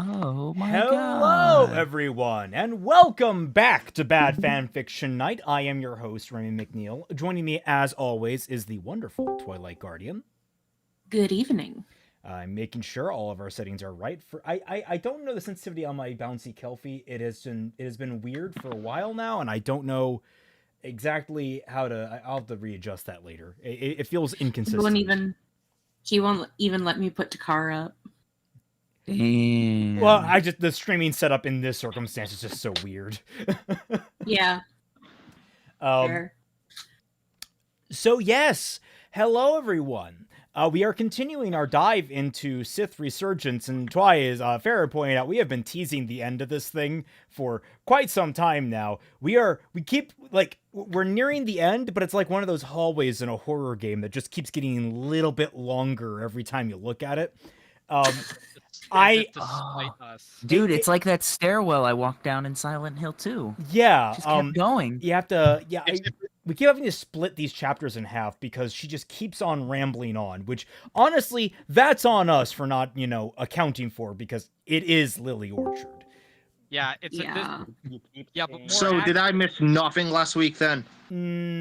Oh my Hello, god. everyone, and welcome back to Bad Fanfiction Night. I am your host, Remy McNeil. Joining me, as always, is the wonderful Twilight Guardian. Good evening. I'm making sure all of our settings are right. I don't know the sensitivity on my bouncy Kelpie. It has been weird for a while now, and I don't know exactly how to. I'll have to readjust that later. It feels inconsistent. He won't even let me put Takara up. Damn. Well, the streaming setup in this circumstance is just so weird. Yeah. Fair. So yes, hello everyone. We are continuing our dive into Sith Resurgence, and Twi is fair pointing out we have been teasing the end of this thing for quite some time now. We're nearing the end, but it's like one of those hallways in a horror game that just keeps getting a little bit longer every time you look at it. Dude, it's like that stairwell I walked down in Silent Hill 2. Yeah, Just kept going. You have to, we keep having to split these chapters in half because she just keeps on rambling on, which honestly, that's on us for not, accounting for, because it is Lily Orchard. Yeah, it's but so did I miss nothing last week then?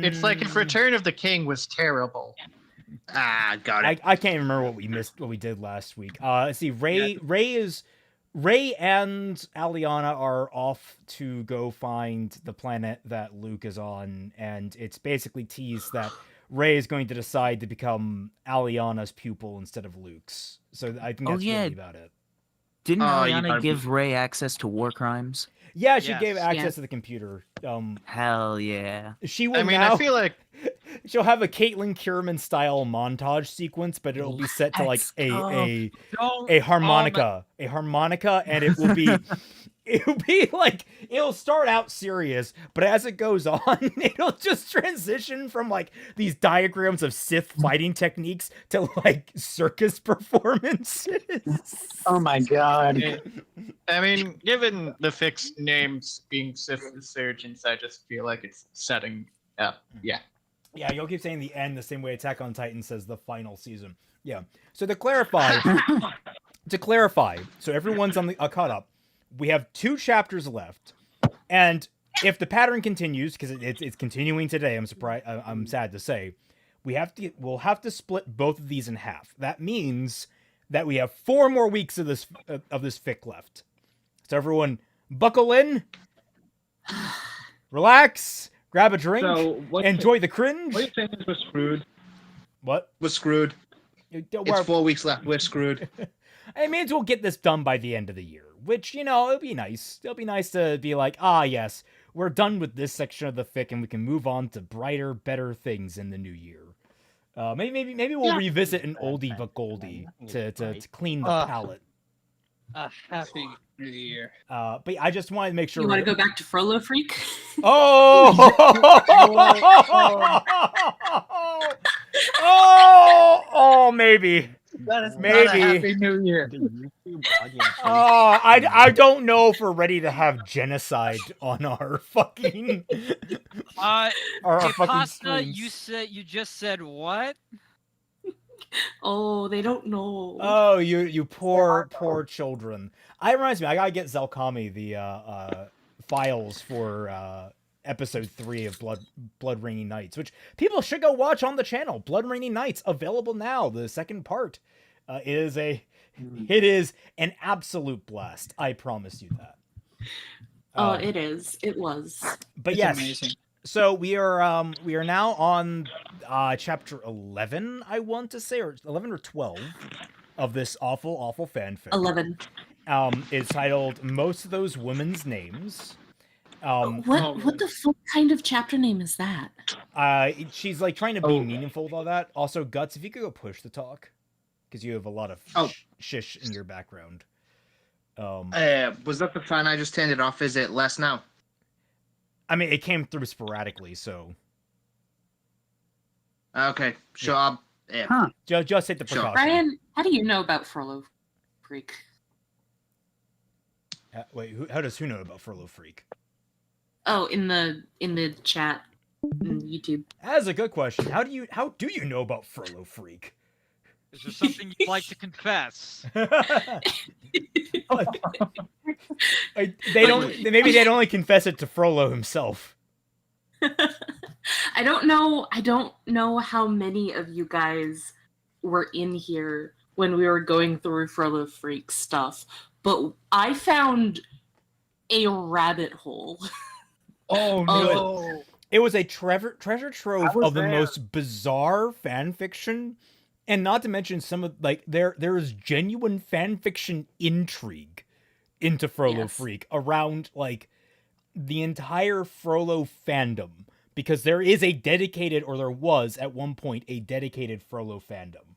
It's like if Return of the King was terrible. Got it. I can't even remember what we did last week. Let's see, Ray and Aliana are off to go find the planet that Luke is on, and it's basically teased that Ray is going to decide to become Aliana's pupil instead of Luke's. So I think that's really about it. Didn't Aliana give Ray access to war crimes? Yeah, she gave access to the computer. Hell yeah. She will I feel like she'll have a Caitlin Kierman style montage sequence, but it'll be set to like a harmonica, and it will be like it'll start out serious, but as it goes on, it'll just transition from like these diagrams of Sith fighting techniques to like circus performances. Oh my god. Given the fixed names being Sith Resurgence, I just feel like it's setting up. Yeah. Yeah, you'll keep saying the end the same way Attack on Titan says the final season. Yeah. So to clarify, so everyone's on the caught up. We have 2 chapters left, and if the pattern continues, because it's continuing today, I'm sad to say, we'll have to split both of these in half. That means that we have 4 more weeks of this fic left. So everyone, buckle in, relax, grab a drink, enjoy the cringe. What are you saying is we're screwed? What? We're screwed. It's 4 weeks left. We're screwed. It means we'll get this done by the end of the year, which, it'll be nice. It'll be nice to be like, yes, we're done with this section of the fic and we can move on to brighter, better things in the new year. Maybe we'll revisit an oldie but goldie to clean the palate. A happy new year. But I just wanted to make sure. You want to go back to Frollo Freak? Oh! Oh, maybe. That is maybe. Not a happy new year. I don't know if we're ready to have genocide on our fucking. Our fucking streams. You just said what? Oh, they don't know. Oh, you poor children. It reminds me, I gotta get Zelkami the files for episode 3 of Blood Raining Nights, which people should go watch on the channel. Blood Raining Nights, available now, the second part. It is an absolute blast. I promise you that. It is. It was. But it's yes, amazing. So we are now on chapter 11, I want to say, or 11 or 12 of this awful fanfic. 11. It's titled "Most of Those Women's Names." What the fuck kind of chapter name is that? She's like trying to be meaningful with all that. Also, Guts, if you could go push the talk, because you have a lot of shish in your background. Was that the fan I just turned it off? Is it less now? I mean, it came through sporadically, so. Okay, sure. Yeah. Huh. Just hit the precaution. Brian, how do you know about Frollo Freak? Wait, how does who know about Frollo Freak? Oh, in the chat, in YouTube. That is a good question. How do you know about Frollo Freak? Is there something you'd like to confess? Maybe they'd only confess it to Frollo himself. I don't know how many of you guys were in here when we were going through Frollo Freak stuff, but I found a rabbit hole. Oh no! It was a treasure trove was of the there. most bizarre fan fiction, and not to mention some of there is genuine fan fiction intrigue into Frollo Yes. Freak around the entire Frollo fandom, because there is a dedicated, or there was at one point a dedicated Frollo fandom.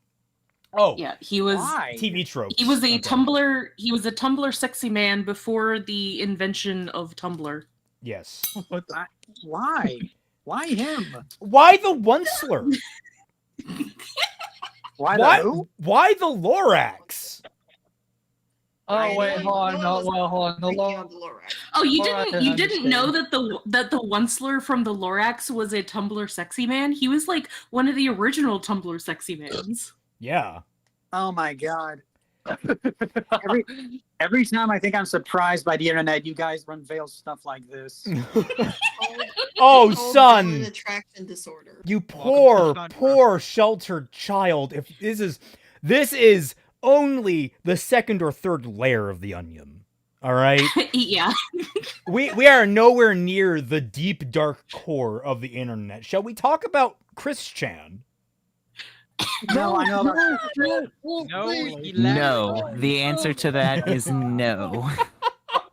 Oh, Yeah, he was. Why? TV tropes. He was a Okay. Tumblr. He was a Tumblr sexy man before the invention of Tumblr. Yes. What the- Why? Why him? Why the Onceler? Why Why? the who? Why the Lorax? Oh wait, hold on. No, well, hold on. The Freaking law. out the Lorax. Oh, you Well, I didn't. can You didn't know understand. that the Onceler from the Lorax was a Tumblr sexy man. He was like one of the original Tumblr sexy mans. Yeah. Oh my god. every time I think I'm surprised by the internet, you guys unveil stuff like this. Oh, Called son. violent attraction disorder. You Welcome to poor sheltered child. If this is only the second or third layer of the onion. All right? Yeah. we are nowhere near the deep dark core of the internet. Shall we talk about Chris Chan? No, I know about No, he left. No. The answer to that is no.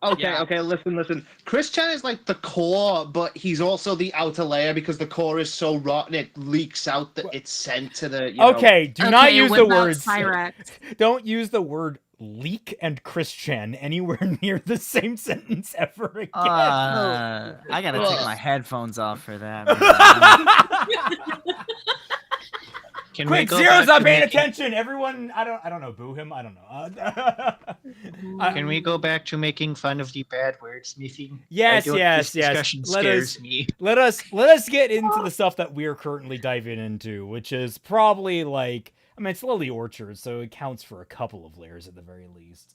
Okay, Yeah. okay, listen. Chris Chan is like the core, but he's also the outer layer because the core is so rotten it leaks out that it's sent to the. Okay, do not use what the about words. Cyrax? Don't use the word leak and Chris Chan anywhere near the same sentence ever again. I gotta take my headphones off for that. man. Can we Quick, go Zero's back not to paying making- attention. Everyone, I don't know. Boo him. I don't know. Can we go back to making fun of the bad wordsmithing? Yes, I don't- yes, this yes. discussion Let scares us- me. Let us get into the stuff that we are currently diving into, which is probably it's Lily Orchard, so it counts for a couple of layers at the very least.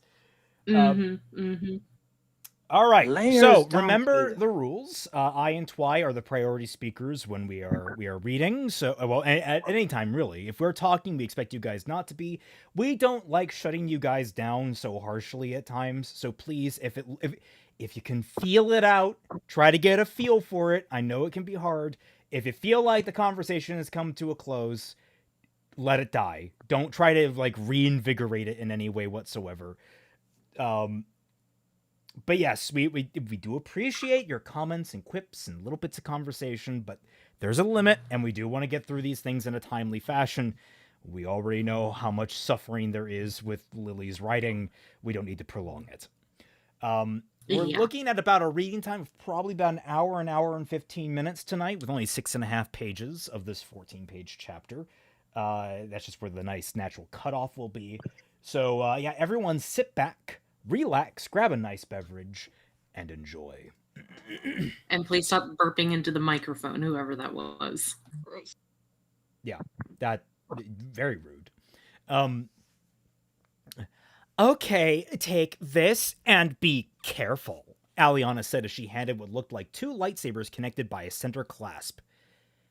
All right. Layers So don't remember either. the rules. I and Twy are the priority speakers when we are reading. So at any time really. If we're talking, we expect you guys not to be. We don't like shutting you guys down so harshly at times. So please, if you can feel it out, try to get a feel for it. I know it can be hard. If you feel like the conversation has come to a close, let it die. Don't try to reinvigorate it in any way whatsoever. But yes, we do appreciate your comments and quips and little bits of conversation, but there's a limit, and we do want to get through these things in a timely fashion. We already know how much suffering there is with Lily's writing. We don't need to prolong it. We're looking at about a reading time of probably about an hour and 15 minutes tonight, with only 6.5 pages of this 14-page chapter. That's just where the nice natural cutoff will be. So everyone sit back, relax, grab a nice beverage, and enjoy. And please stop burping into the microphone, whoever that was. Gross. Yeah, that very rude. Okay, take this and be careful, Aliana said as she handed what looked like 2 lightsabers connected by a center clasp.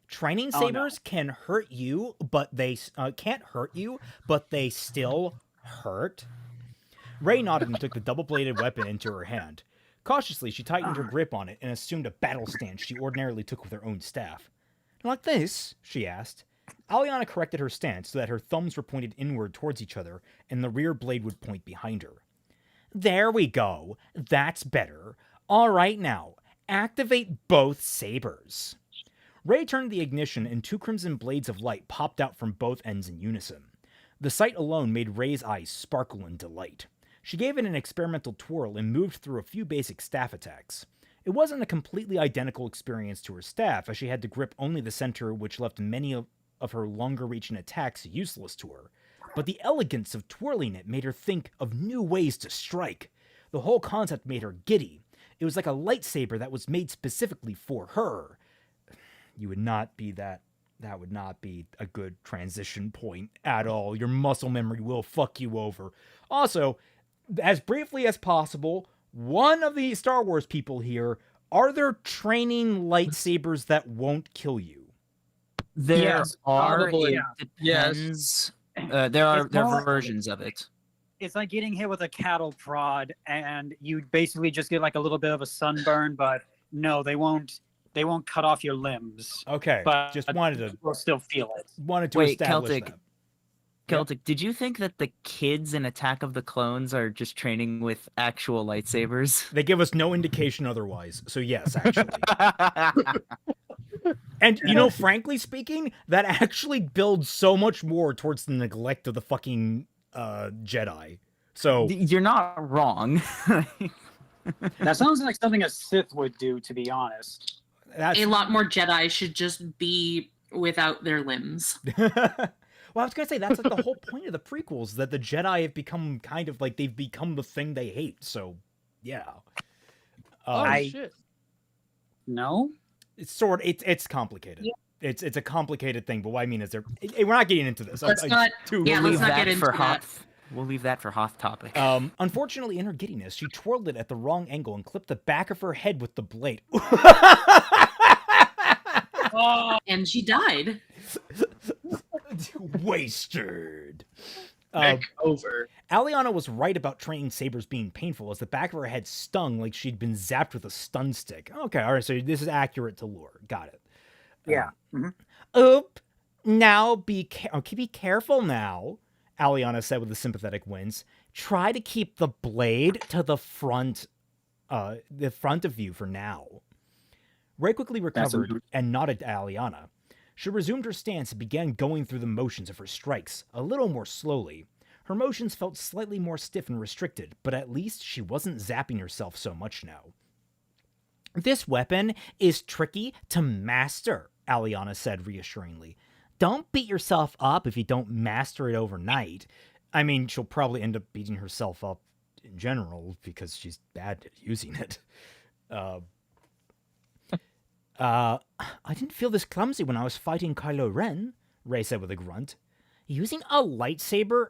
Training sabers can hurt you, but they can't hurt you, but they still hurt. Ray nodded and took the double-bladed weapon into her hand. Cautiously, she tightened her grip on it and assumed a battle stance she ordinarily took with her own staff. Like this? She asked. Aliana corrected her stance so that her thumbs were pointed inward towards each other and the rear blade would point behind her. There we go. That's better. All right now, activate both sabers. Ray turned the ignition and 2 crimson blades of light popped out from both ends in unison. The sight alone made Ray's eyes sparkle in delight. She gave it an experimental twirl and moved through a few basic staff attacks. It wasn't a completely identical experience to her staff, as she had to grip only the center, which left many of her longer-reaching attacks useless to her. But the elegance of twirling it made her think of new ways to strike. The whole concept made her giddy. It was like a lightsaber that was made specifically for her. You would not be that That would not be a good transition point at all. Your muscle memory will fuck you over. Also, as briefly as possible, one of the Star Wars people here, are there training lightsabers that won't kill you? There Yes, are. probably, It Yes. depends. There are It's more- versions of it. It's like getting hit with a cattle prod, and you basically just get like a little bit of a sunburn. But no, they won't cut off your limbs. Okay, But just wanted We'll still feel it. to Wait, establish Celtic. that. Celtic, did you think that the kids in Attack of the Clones are just training with actual lightsabers? They give us no indication otherwise. So yes, actually. And, you know, frankly speaking, that actually builds so much more towards the neglect of the fucking Jedi. So You're not wrong. That sounds like something a Sith would do, to be honest. that's A lot more Jedi should just be without their limbs. well, I was gonna say that's like the whole point of the prequels, that the Jedi have become kind of like they've become the thing they hate. So yeah. Oh I- shit! No? It's complicated. Yeah. It's a complicated thing, but what I mean is we're not getting into this. Let's not- too- yeah, We'll let's leave not that get for into that. Hoth. We'll leave that for Hoth topic. Unfortunately, in her giddiness, she twirled it at the wrong angle and clipped the back of her head with the blade. And she died. Wasted. Heck over. Aliana was right about training sabers being painful, as the back of her head stung like she'd been zapped with a stun stick. Okay, all right, so this is accurate to lore. Got it. Yeah. Oop. Now be careful now, Aliana said with a sympathetic wince. Try to keep the blade to the front of you for now. Ray quickly recovered and nodded to Aliana. She resumed her stance and began going through the motions of her strikes, a little more slowly. Her motions felt slightly more stiff and restricted, but at least she wasn't zapping herself so much now. This weapon is tricky to master, Aliana said reassuringly. Don't beat yourself up if you don't master it overnight. I mean, she'll probably end up beating herself up in general because she's bad at using it. I didn't feel this clumsy when I was fighting Kylo Ren, Rey said with a grunt. Using a lightsaber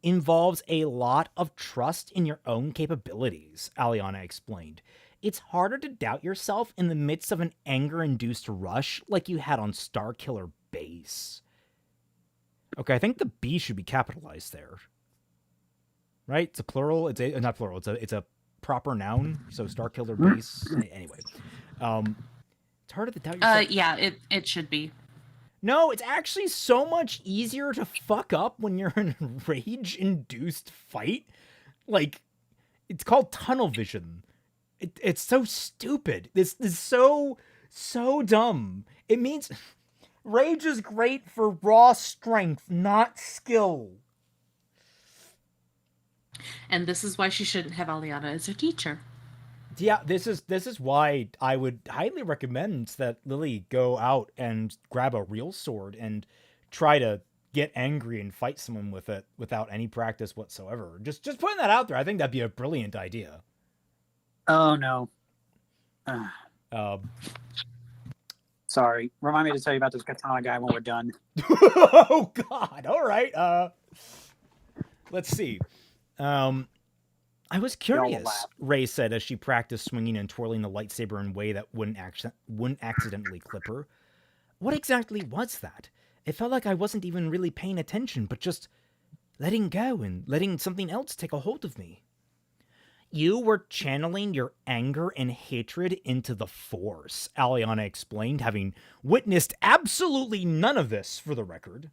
involves a lot of trust in your own capabilities, Aliana explained. It's harder to doubt yourself in the midst of an anger-induced rush like you had on Starkiller Base. Okay, I think the B should be capitalized there. Right? It's a plural. It's not plural. It's a proper noun. So Starkiller Base. Anyway, it's harder to doubt yourself. Yeah, it should be. No, it's actually so much easier to fuck up when you're in a rage-induced fight. Like, it's called tunnel vision. It's so stupid. This is so dumb. It means rage is great for raw strength, not skill. And this is why she shouldn't have Aliana as her teacher. Yeah, this is why I would highly recommend that Lily go out and grab a real sword and try to get angry and fight someone with it without any practice whatsoever. Just putting that out there. I think that'd be a brilliant idea. Oh, no. Sorry. Remind me to tell you about this katana guy when we're done. Oh God! All right. Let's see. I was curious, laugh. Ray said as she practiced swinging and twirling the lightsaber in a way that wouldn't accidentally clip her. What exactly was that? It felt like I wasn't even really paying attention, but just letting go and letting something else take a hold of me. You were channeling your anger and hatred into the Force, Aliana explained, having witnessed absolutely none of this, for the record.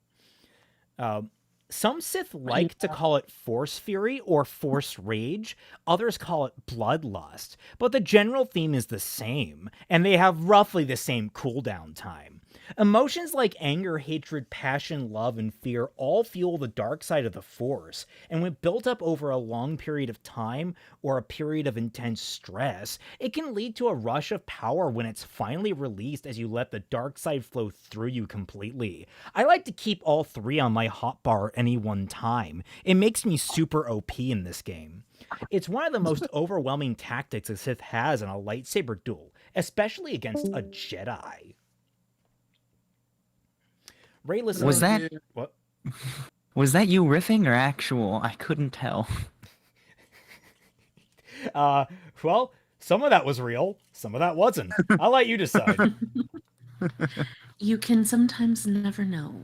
Some Sith like to call it Force Fury or Force Rage. Others call it Bloodlust. But the general theme is the same, and they have roughly the same cooldown time. Emotions like anger, hatred, passion, love, and fear all fuel the dark side of the Force, and when built up over a long period of time or a period of intense stress, it can lead to a rush of power when it's finally released as you let the dark side flow through you completely. I like to keep all three on my hotbar at any one time. It makes me super OP in this game. It's one of the most overwhelming tactics a Sith has in a lightsaber duel, especially against a Jedi. Ray listened. Was that What? was that you riffing or actual? I couldn't tell. Well, some of that was real, some of that wasn't. I'll let you decide. You can sometimes never know.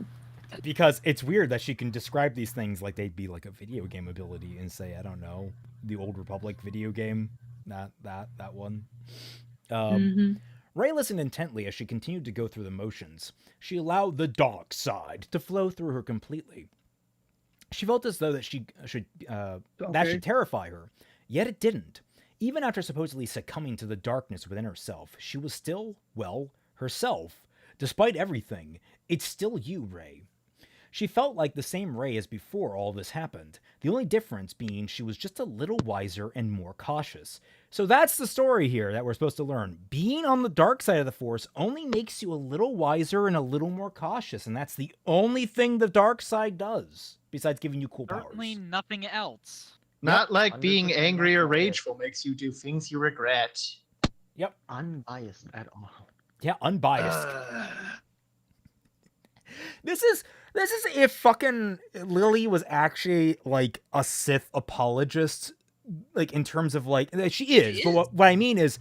Because it's weird that she can describe these things like they'd be like a video game ability and say, I don't know, the Old Republic video game, that one. Ray listened intently as she continued to go through the motions. She allowed the dark side to flow through her completely. She felt as though that that should terrify her, yet it didn't. Even after supposedly succumbing to the darkness within herself, she was still, well, herself. Despite everything, it's still you, Ray. She felt like the same Ray as before all this happened, the only difference being she was just a little wiser and more cautious. So that's the story here that we're supposed to learn. Being on the dark side of the Force only makes you a little wiser and a little more cautious, and that's the only thing the dark side does, besides giving you cool Certainly powers. nothing else. Not like being 100% angry or not biased. rageful makes you do things you regret. Unbiased at all. Yeah, unbiased. This is if fucking Lily was actually like a Sith apologist, like in terms of like she is. But what I mean is,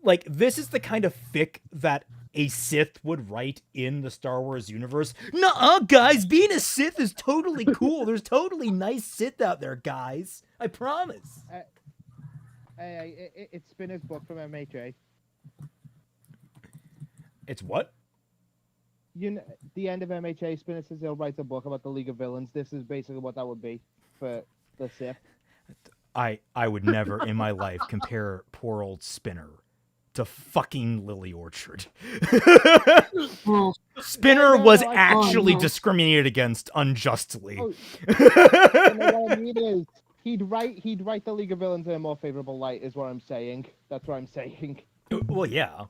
like, this is the kind of fic that a Sith would write in the Star Wars universe. Nuh-uh, guys, being a Sith is totally cool. There's totally nice Sith out there, guys. I promise. It's Spinner's book from MHA. It's what? You know, the end of MHA, Spinner says he'll write a book about the League of Villains. This is basically what that would be for the Sith. I would never in my life compare poor old Spinner to fucking Lily Orchard. Well, Spinner No, was I- actually oh, no. discriminated against unjustly. Oh, You know what I mean is he'd write the League of Villains in a more favorable light. Is what I'm saying. That's what I'm saying. Well, yeah.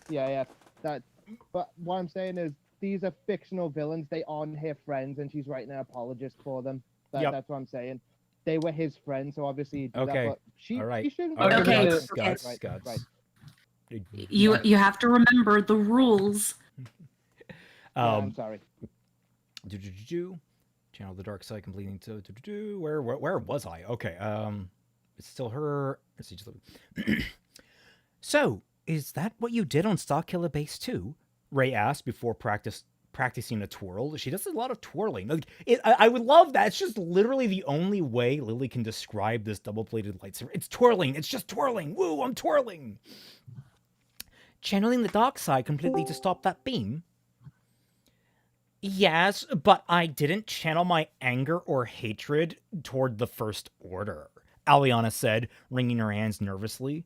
Yeah. But what I'm saying is these are fictional villains. They aren't her friends, and she's writing an apologist for them. Yep. That's what I'm saying. They were his friends, so obviously he did Okay. that. But she, All right. she shouldn't. All right, Okay, Guts, okay. Guts, Right, Guts. right. you have to remember the rules. Yeah, I'm sorry. Channel the dark side completing to where was I? Okay, it's still her. Let's see, just So, is that what you did on Starkiller Base 2? Ray asked before practicing a twirl. She does a lot of twirling. Like, I would love that. It's just literally the only way Lily can describe this double-bladed lightsaber. It's twirling. It's just twirling. Woo, I'm twirling. Channeling the dark side completely to stop that beam? Yes, but I didn't channel my anger or hatred toward the First Order, Aliana said, wringing her hands nervously.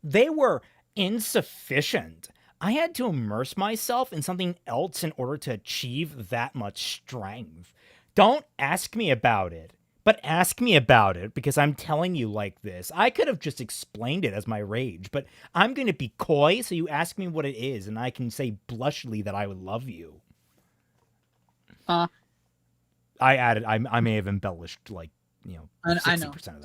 They were insufficient. I had to immerse myself in something else in order to achieve that much strength. Don't ask me about it, but ask me about it because I'm telling you like this. I could have just explained it as my rage, but I'm going to be coy, so you ask me what it is, and I can say blushly that I would love you. I added, I may have embellished, like, 60% of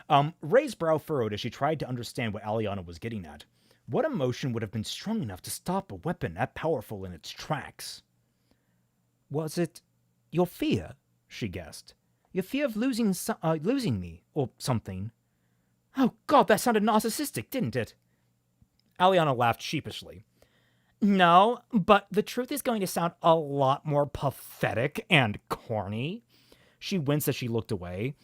that. Ray's brow furrowed as she tried to understand what Aliana was getting at. What emotion would have been strong enough to stop a weapon that powerful in its tracks? Was it your fear? She guessed. Your fear of losing me, or something. Oh God, that sounded narcissistic, didn't it? Aliana laughed sheepishly. No, but the truth is going to sound a lot more pathetic and corny. She winced as she looked away.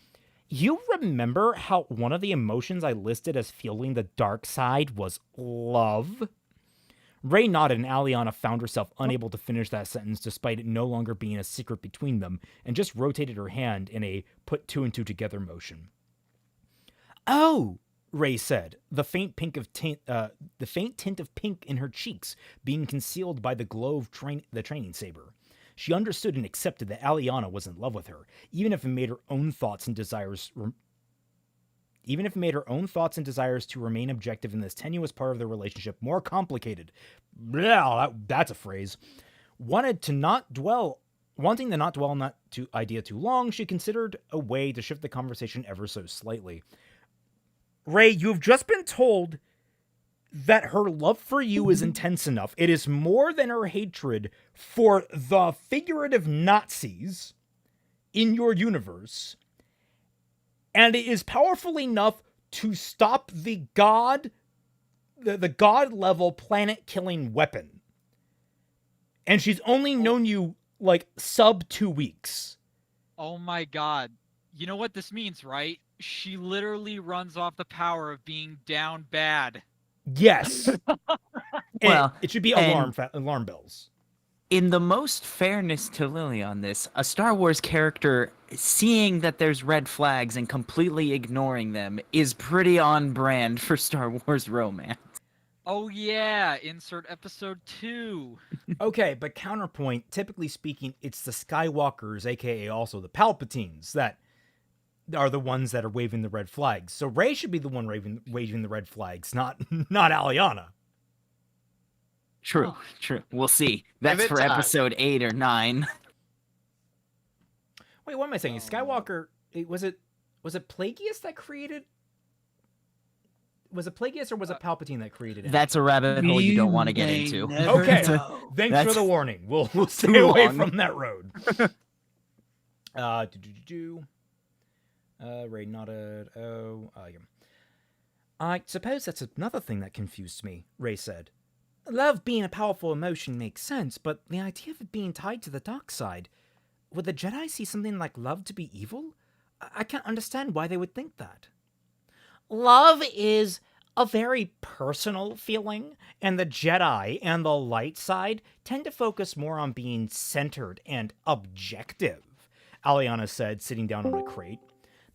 You remember how one of the emotions I listed as feeling the dark side was love? Ray nodded and Aliana found herself unable to finish that sentence despite it no longer being a secret between them and just rotated her hand in a put two and two together motion. Oh, Ray said, the faint tint of pink in her cheeks being concealed by the glow of the training saber. She understood and accepted that Aliana was in love with her, even if it made her own thoughts and desires to remain objective in this tenuous part of the relationship more complicated. Blah, that's a phrase. Wanting to not dwell on that idea too long, she considered a way to shift the conversation ever so slightly. Ray, you've just been told that her love for you is intense enough. It is more than her hatred for the figurative Nazis in your universe. And it is powerful enough to stop the god level planet killing weapon. And she's only known you like sub 2 weeks. Oh my god. You know what this means, right? She literally runs off the power of being down bad. Yes. Well, it should be and- alarm bells. In the most fairness to Lily on this, a Star Wars character seeing that there's red flags and completely ignoring them is pretty on brand for Star Wars romance. Oh yeah, insert episode 2. Okay, but counterpoint, typically speaking, it's the Skywalkers, aka also the Palpatines, that are the ones that are waving the red flags. So Rey should be the one waving the red flags, not Aliana. True, true. We'll see. That's it for time. episode 8 or 9. Wait, what am I saying? Skywalker, was it Plagueis that created? Was it Plagueis or was it Palpatine that created it? That's a rabbit hole you don't want to get into. Okay, thanks That's for the warning. We'll stay too away long. from that road. Ray nodded. Yeah. I suppose that's another thing that confused me, Ray said. Love being a powerful emotion makes sense, but the idea of it being tied to the dark side, would the Jedi see something like love to be evil? I can't understand why they would think that. Love is a very personal feeling, and the Jedi and the light side tend to focus more on being centered and objective, Aliana said, sitting down on a crate.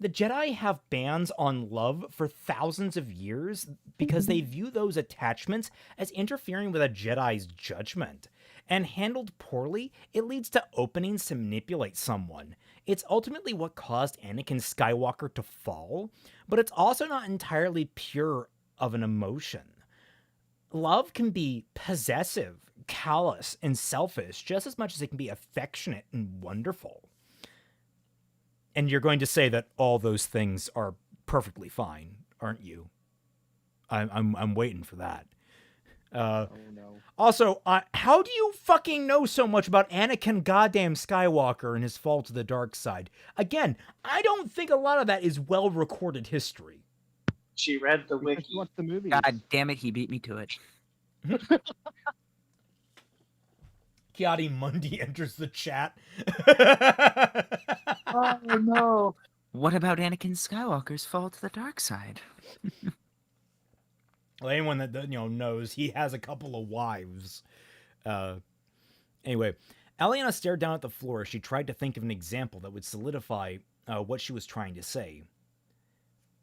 The Jedi have bans on love for thousands of years because they view those attachments as interfering with a Jedi's judgment. And handled poorly, it leads to openings to manipulate someone. It's ultimately what caused Anakin Skywalker to fall, but it's also not entirely pure of an emotion. Love can be possessive, callous, and selfish just as much as it can be affectionate and wonderful. And you're going to say that all those things are perfectly fine, aren't you? I'm waiting for that. Oh no. Also, how do you fucking know so much about Anakin goddamn Skywalker and his fall to the dark side? Again, I don't think a lot of that is well-recorded history. She read the Because wiki. you watch the movies. God damn it, he beat me to it. Kiadi Mundi enters the chat. Oh no. What about Anakin Skywalker's fall to the dark side? Well, anyone that knows, he has a couple of wives. Anyway, Aliana stared down at the floor as she tried to think of an example that would solidify what she was trying to say.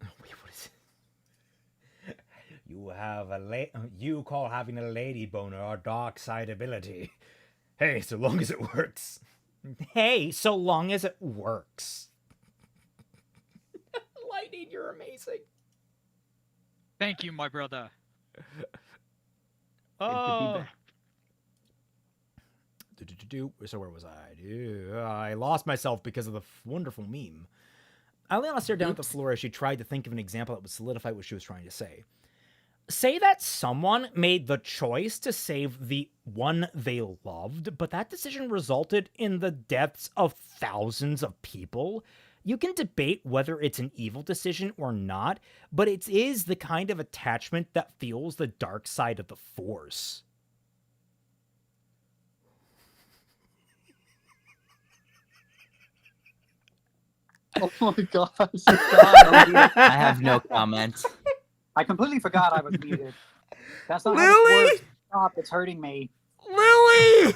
Wait, what is it? You call having a lady boner a dark side ability. Hey, so long as it works. Hey, so long as it works. Lightning, you're amazing. Thank you, my brother. Oh. So where was I? I lost myself because of the wonderful meme. Aliana stared down at the floor as she tried to think of an example that would solidify what she was trying to say. Say that someone made the choice to save the one they loved, but that decision resulted in the deaths of thousands of people. You can debate whether it's an evil decision or not, but it is the kind of attachment that fuels the dark side of the Force. Oh my god. I have no comment. I completely forgot I was muted. That's not Lily? how this works. Stop, it's hurting me. Lily!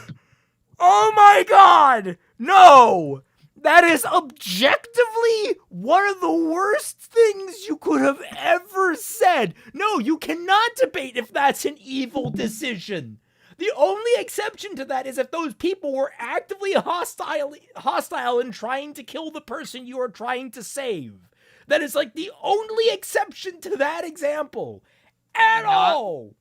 Oh my god! No! That is objectively one of the worst things you could have ever said. No, you cannot debate if that's an evil decision. The only exception to that is if those people were actively hostile and trying to kill the person you are trying to save. That is like the only exception to that example. At all.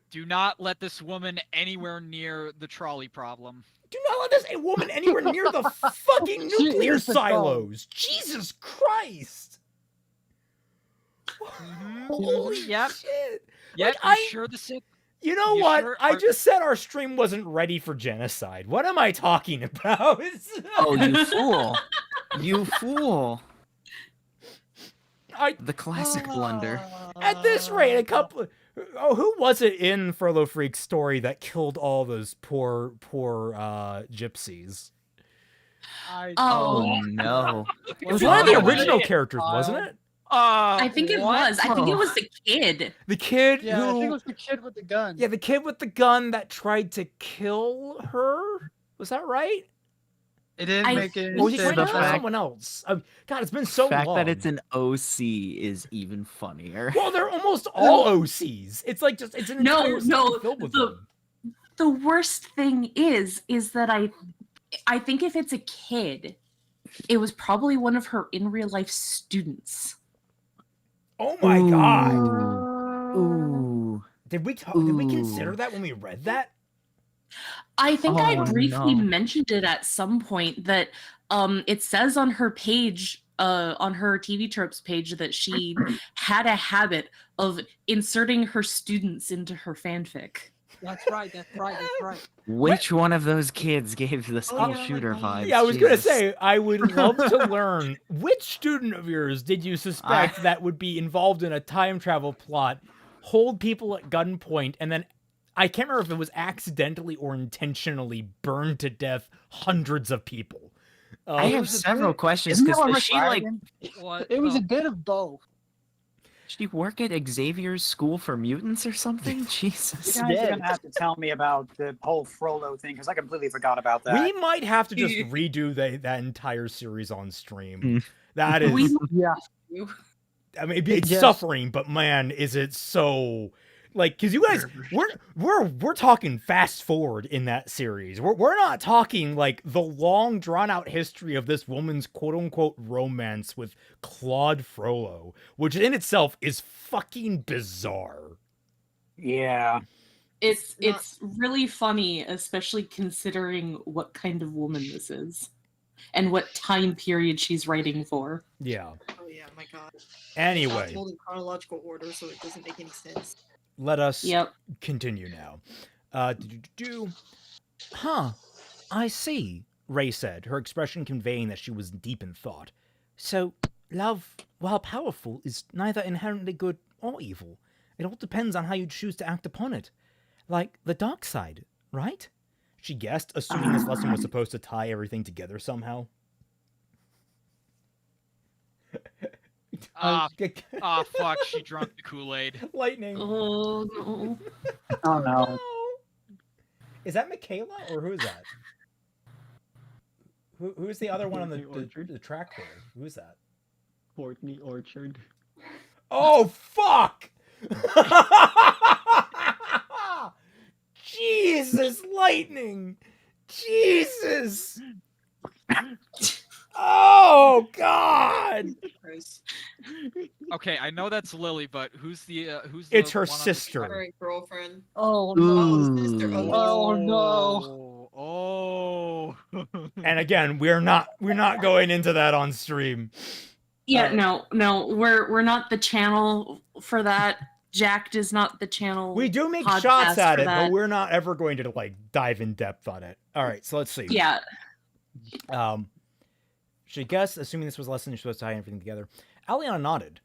Do not let this woman anywhere near the trolley problem. Do not let this woman anywhere near the fucking She nuclear is the dog. silos. Jesus Christ. Mhm. Holy Yep. shit. Yep, Like, you sure the Sith? You know You what? sure I are- just said our stream wasn't ready for genocide. What am I talking about? Oh, you fool! You fool! The classic blunder. At this rate, a couple. Oh, who was it in Furlough Freak's story that killed all those poor gypsies? Oh no! It was one of the Oh, original my characters, wasn't it? I think it was. I think it was the kid. The kid Yeah, who. I think it was the kid with the gun. Yeah, the kid with the gun that tried to kill her. Was that right? It didn't make it. Or was he think trying to so. kill someone else? God, it's been so The fact long. that it's an OC is even funnier. Well, they're almost all OCs. It's like just it's an entire section filled with them. The worst thing is that I think if it's a kid, it was probably one of her in real life students. Oh my god! Ooh. Did we consider that when we read that? I think I Oh, briefly no. mentioned it at some point that it says on her page, on her TV Tropes page, that she had a habit of inserting her students into her fanfic. That's right. That's right. That's right. Which one of those kids gave the school yeah, shooter like, vibes? Yeah, I was gonna Jesus. say I would love to learn which student of yours did you suspect that would be involved in a time travel plot, hold people at gunpoint, and then I can't remember if it was accidentally or intentionally burned to death hundreds of people. I have several questions Isn't that because what does she like What? It was the- a bit of both. she work at Xavier's School for Mutants or something? Jesus. You guys are gonna have to tell me about the whole Frollo thing because I completely forgot about that. We might have to just redo that entire series on stream. That is, Yeah. I mean, it's Yes. suffering, but man, is it so like because you guys we're talking fast forward in that series. We're not talking like the long drawn out history of this woman's quote unquote romance with Claude Frollo, which in itself is fucking bizarre. Yeah. It's really funny, especially considering what kind of woman this is and what time period she's writing for. Yeah. Oh yeah, my god. Anyway, Not told in chronological order, so it doesn't make any sense. let us Yep. continue now. Huh. I see, Ray said, her expression conveying that she was deep in thought. So, love, while powerful, is neither inherently good or evil. It all depends on how you choose to act upon it. Like the dark side, right? She guessed, assuming this lesson was supposed to tie everything together somehow. Fuck, she drunk the Kool-Aid. Lightning. Oh no. Oh no. Is that Michaela or who is that? Who's the other one on the track there? Who is that? Courtney Orchard. Oh fuck! Jesus, lightning! Jesus! Oh god! Okay, I know that's Lily, but who's the It's her one on the sister. track? Girlfriend. Oh Ooh. Sister. Oh no. Oh. And again, we're not going into that on stream. Yeah, no, we're not the channel for that. Jacked is not the channel. We do make podcast shots at for it, that. but we're not ever going to like dive in depth on it. All right, so let's see. Yeah. She guessed, assuming this was a lesson you're supposed to tie everything together. Aliana nodded.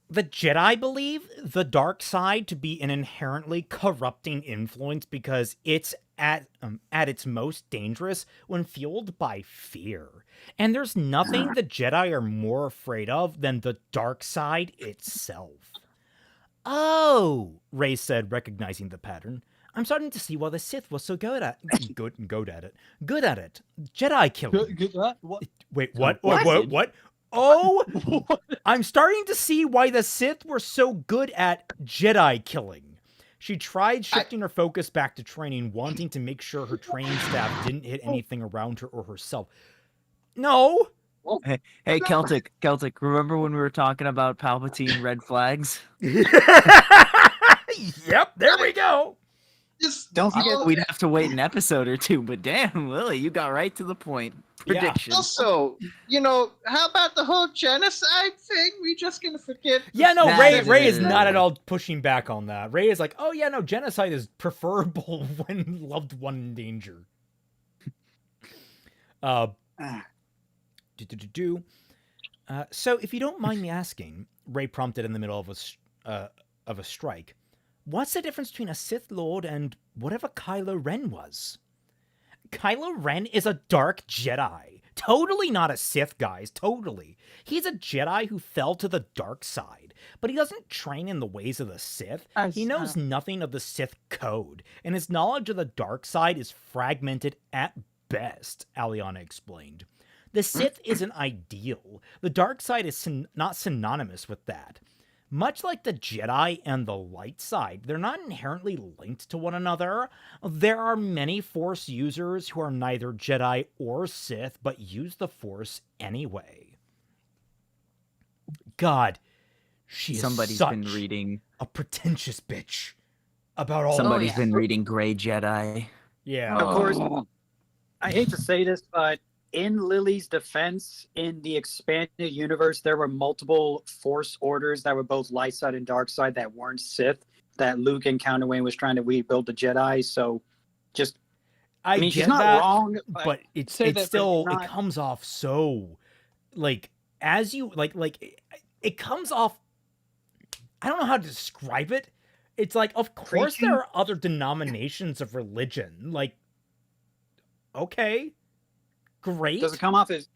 The Jedi believe the dark side to be an inherently corrupting influence because it's at its most dangerous when fueled by fear. And there's nothing the Jedi are more afraid of than the dark side itself. Oh, Ray said, recognizing the pattern. I'm starting to see why the Sith was so good at it. Jedi killing. What? Wait, what? What? Oh, I'm starting to see why the Sith were so good at Jedi killing. She tried shifting her focus back to training, wanting to make sure her training staff didn't hit anything around her or herself. No. Hey, Celtic, remember when we were talking about Palpatine red flags? Yep, there we go. Don't forget. We'd have to wait an episode or two, but damn, Lily, you got right to the point. Prediction. Also, how about the whole genocide thing? We just gonna forget? Yeah, no, That Ray is is- not at all pushing back on that. Ray is like, oh yeah, no, genocide is preferable when loved one in danger. So if you don't mind me asking, Ray prompted in the middle of a strike, what's the difference between a Sith Lord and whatever Kylo Ren was? Kylo Ren is a dark Jedi. Totally not a Sith, guys. Totally. He's a Jedi who fell to the dark side, but he doesn't train in the ways of the Sith. He knows nothing of the Sith code, and his knowledge of the dark side is fragmented at best, Aliana explained. The Sith is an ideal. The dark side is not synonymous with that. Much like the Jedi and the light side, they're not inherently linked to one another. There are many Force users who are neither Jedi or Sith, but use the Force anyway. God, she is Somebody's such been reading. a pretentious bitch about all Somebody's this. been reading Grey Jedi. Yeah. Of course, I hate to say this, but in Lily's defense, in the expanded universe, there were multiple Force orders that were both light side and dark side that weren't Sith that Luke encountered when he was trying to rebuild the Jedi. So, just I mean, she's get not that, wrong, but it's say that, but still not- it comes off so like as you like it comes off. I don't know how to describe it. It's like, of course Preachy? there are other denominations of religion. Like, okay, great. Does it come off as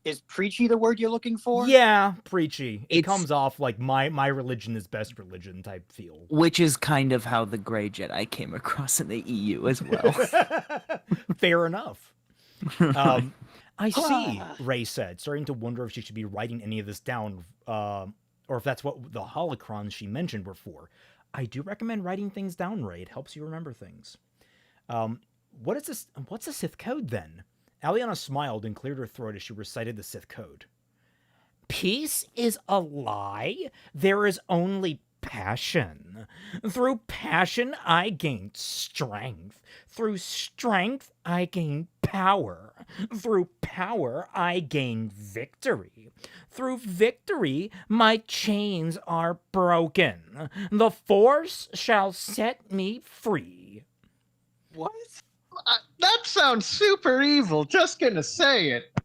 is preachy the word you're looking for? Yeah, preachy. It It's- comes off like my religion is best religion type feel. Which is kind of how the Grey Jedi came across in the EU as well. Fair enough. I see, Ray said, starting to wonder if she should be writing any of this down, or if that's what the holocrons she mentioned were for. I do recommend writing things down, Ray. It helps you remember things. What is this? What's the Sith code then? Aliana smiled and cleared her throat as she recited the Sith code. Peace is a lie. There is only passion. Through passion, I gain strength. Through strength, I gain power. Through power, I gain victory. Through victory, my chains are broken. The Force shall set me free. What? That sounds super evil. Just gonna say it.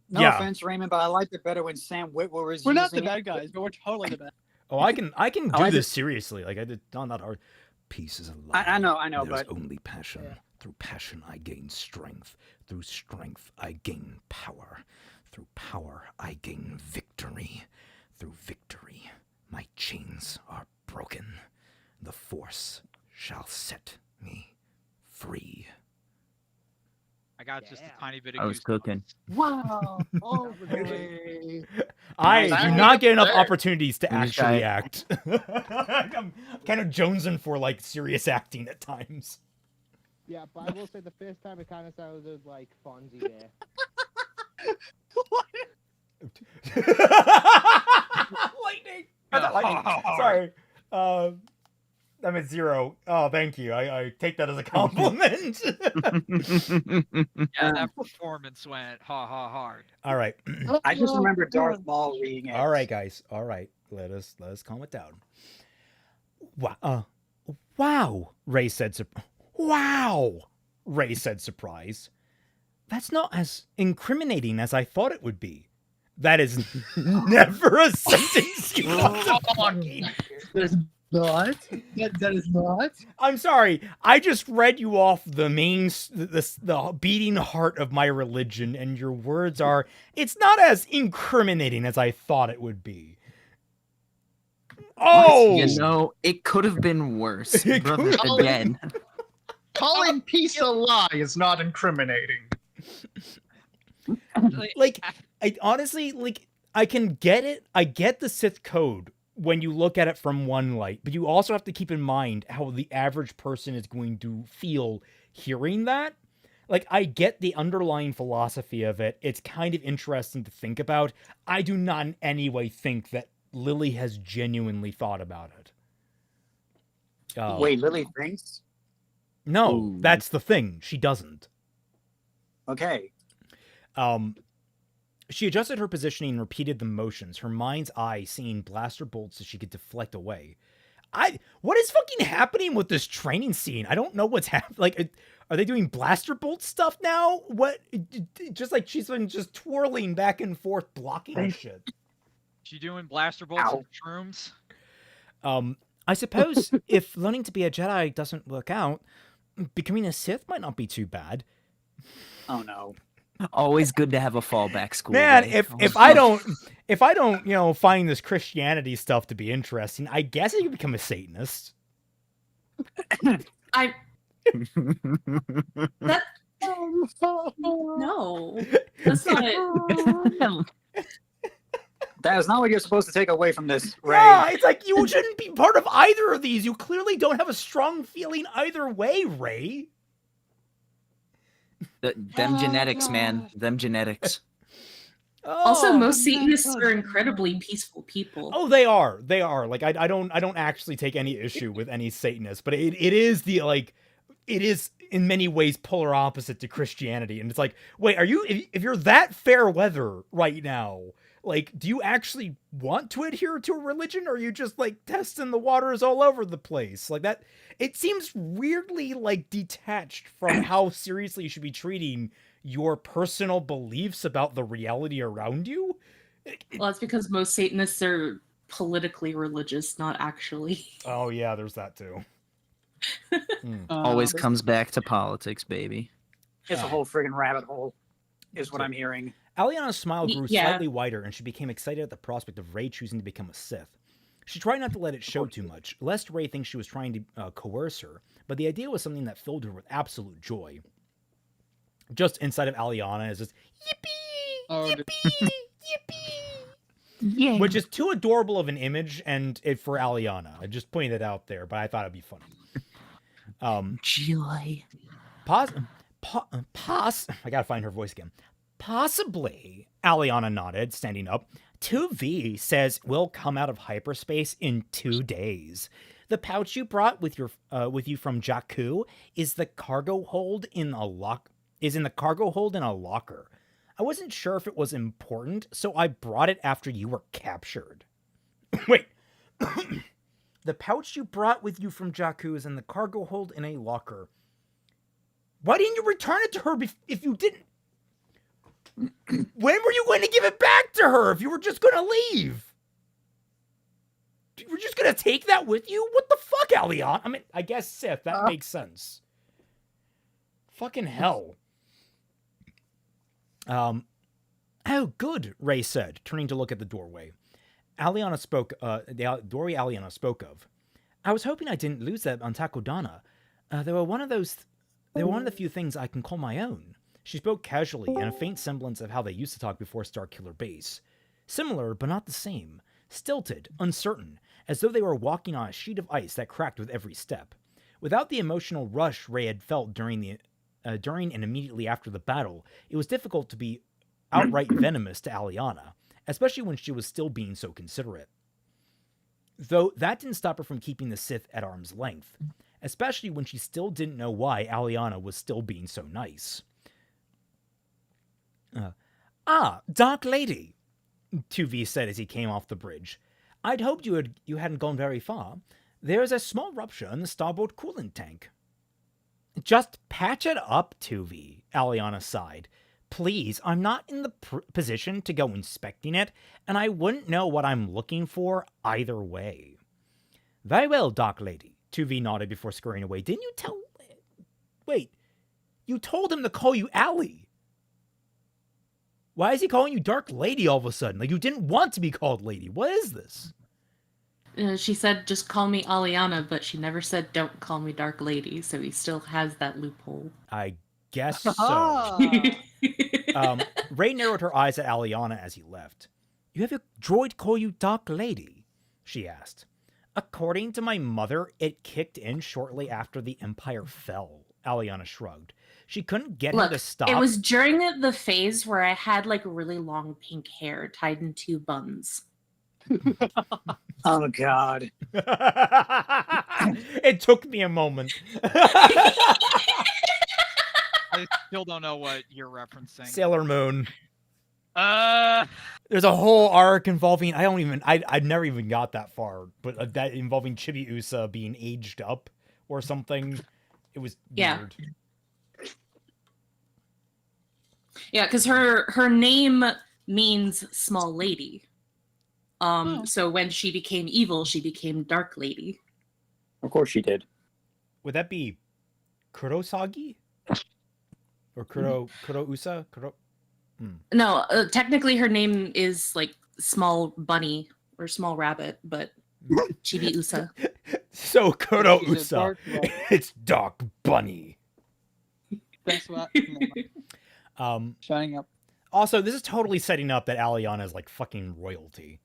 No Yeah. offense, Raymond, but I liked it better when Sam Witwer was We're not the using bad it. guys, but we're totally the bad. Oh, I can I do like this seriously. Like I did not hard. Peace is a lie. I know, There's but only passion. Through passion, I gain strength. Through strength, I gain power. Through power, I gain victory. Through victory, my chains are broken. The Force shall set me free. I got just a tiny bit of I was goosebumps. cooking. Wow. Oh, okay. I Nice. do not get enough There. opportunities to Nice actually guy. act. I'm kind of jonesing for like serious acting at times. Yeah, but I will say the first time it kind of sounded like Fonzie there. Lightning. I thought lightning. Sorry. I'm at 0. Oh, thank you. I take that as a compliment. Yeah, that performance went ha hard. All right. I just remember Darth Maul reading it. All right, guys. All right. Let us calm it down. Wow. Wow. Ray said. Wow. Ray said, surprise. That's not as incriminating as I thought it would be. That is never a sentence you want to fucking... There's not. That is not. I'm sorry. I just read you off the main, the beating heart of my religion, and your words are, it's not as incriminating as I thought it would be. Oh! You know, it could have been worse. It Brother, could have again. Calling peace a lie is not incriminating. Like, I honestly, like, I can get it. I get the Sith code when you look at it from one light, but you also have to keep in mind how the average person is going to feel hearing that. Like, I get the underlying philosophy of it. It's kind of interesting to think about. I do not in any way think that Lily has genuinely thought about it. Wait, Lily thinks? No, Ooh. that's the thing. She doesn't. Okay. She adjusted her positioning and repeated the motions, her mind's eye seeing blaster bolts so she could deflect away. What is fucking happening with this training scene? I don't know what's happening. Like, are they doing blaster bolt stuff now? What? Just like she's been just twirling back and forth, blocking shit. She doing blaster bolts and shrooms? I suppose if learning to be a Jedi doesn't work out, becoming a Sith might not be too bad. Oh no. Always good to have a fallback school. Man, way. if I don't find this Christianity stuff to be interesting, I guess I could become a Satanist. I that no, that's not. That is not what you're supposed to take away from this, Ray. Yeah, it's like you shouldn't be part of either of these. You clearly don't have a strong feeling either way, Ray. Them genetics, man. Them genetics. Also, most Satanists are incredibly peaceful people. Oh, they are. They are. Like I don't actually take any issue with any Satanist, but it is in many ways polar opposite to Christianity. And it's like, wait, are you if you're that fair weather right now, like, do you actually want to adhere to a religion, or are you just like testing the waters all over the place? Like that, it seems weirdly like detached from how seriously you should be treating your personal beliefs about the reality around you. Well, that's because most Satanists are politically religious, not actually. Oh yeah, there's that too. Always comes back to politics, baby. It's a whole friggin' rabbit hole, is what I'm hearing. Aliana's smile grew Yeah. slightly wider, and she became excited at the prospect of Rey choosing to become a Sith. She tried not to let it show too much, lest Rey think she was trying to coerce her, but the idea was something that filled her with absolute joy. Just inside of Aliana is this yippee, yippee, yippee, Yeah. which is too adorable of an image, and for Aliana. I just pointed it out there, but I thought it'd be funny. Joy. I gotta find her voice again. Possibly, Aliana nodded, standing up. 2V says we'll come out of hyperspace in 2 days. The pouch you brought with you from Jakku is in the cargo hold in a locker. I wasn't sure if it was important, so I brought it after you were captured. Wait. The pouch you brought with you from Jakku is in the cargo hold in a locker. Why didn't you return it to her if you didn't? When were you going to give it back to her if you were just going to leave? You were just going to take that with you? What the fuck, Aliana? I mean, I guess Sith, that makes sense. Fucking hell. Oh, good, Rey said, turning to look at the doorway. Aliana spoke, the doorway Aliana spoke of. I was hoping I didn't lose that on Takodana. They were one of the few things I can call my own. She spoke casually, in a faint semblance of how they used to talk before Starkiller Base. Similar, but not the same. Stilted, uncertain, as though they were walking on a sheet of ice that cracked with every step. Without the emotional rush Rey had felt during and immediately after the battle, it was difficult to be outright venomous to Aliana, especially when she was still being so considerate. Though that didn't stop her from keeping the Sith at arm's length, especially when she still didn't know why Aliana was still being so nice. Dark Lady, 2V said as he came off the bridge. I'd hoped you hadn't gone very far. There is a small rupture in the starboard coolant tank. Just patch it up, 2V, Aliana sighed. Please, I'm not in the position to go inspecting it, and I wouldn't know what I'm looking for either way. Very well, Dark Lady, 2V nodded before scurrying away. Didn't you tell... Wait, you told him to call you Allie. Why is he calling you Dark Lady all of a sudden? Like, you didn't want to be called Lady. What is this? She said, just call me Aliana, but she never said, don't call me Dark Lady, so he still has that loophole. I guess so. Rey narrowed her eyes at Aliana as he left. You have your droid call you Dark Lady? She asked. According to my mother, it kicked in shortly after the Empire fell, Aliana shrugged. She couldn't get him to stop. It was during the phase where I had like really long pink hair tied in 2 buns. Oh God. It took me a moment. I still don't know what you're referencing. Sailor Moon. Uh, There's a whole arc involving I never even got that far, but that involving Chibi Usa being aged up or something. It was Yeah. weird. Yeah, because her name means small lady. So when she became evil, she became Dark Lady. Of course she did. Would that be Kurosagi? Or Kuro Usa? No, technically her name is like Small Bunny or Small Rabbit, but Chibi Usa. So Kuro She's a Usa. dark one. It's Dark Bunny. That's what. Shining up. Also, this is totally setting up that Aliana is like fucking royalty.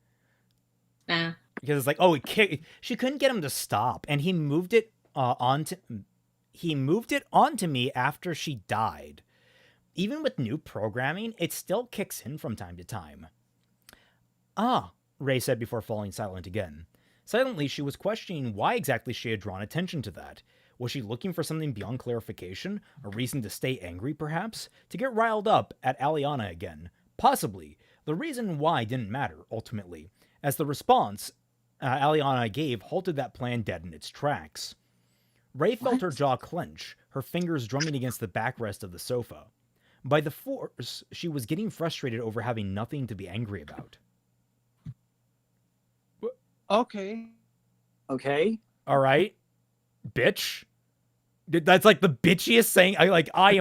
Because it's like, oh, she couldn't get him to stop, and he moved it onto me after she died. Even with new programming, it still kicks in from time to time. Ah, Ray said before falling silent again. Silently, she was questioning why exactly she had drawn attention to that. Was she looking for something beyond clarification? A reason to stay angry, perhaps? To get riled up at Aliana again? Possibly. The reason why didn't matter, ultimately, as the response Aliana gave halted that plan dead in its tracks. Ray felt her jaw clench, her fingers drumming against the backrest of the sofa. By the force, she was getting frustrated over having nothing to be angry about. Okay. Okay. All right, bitch. That's like the bitchiest saying. I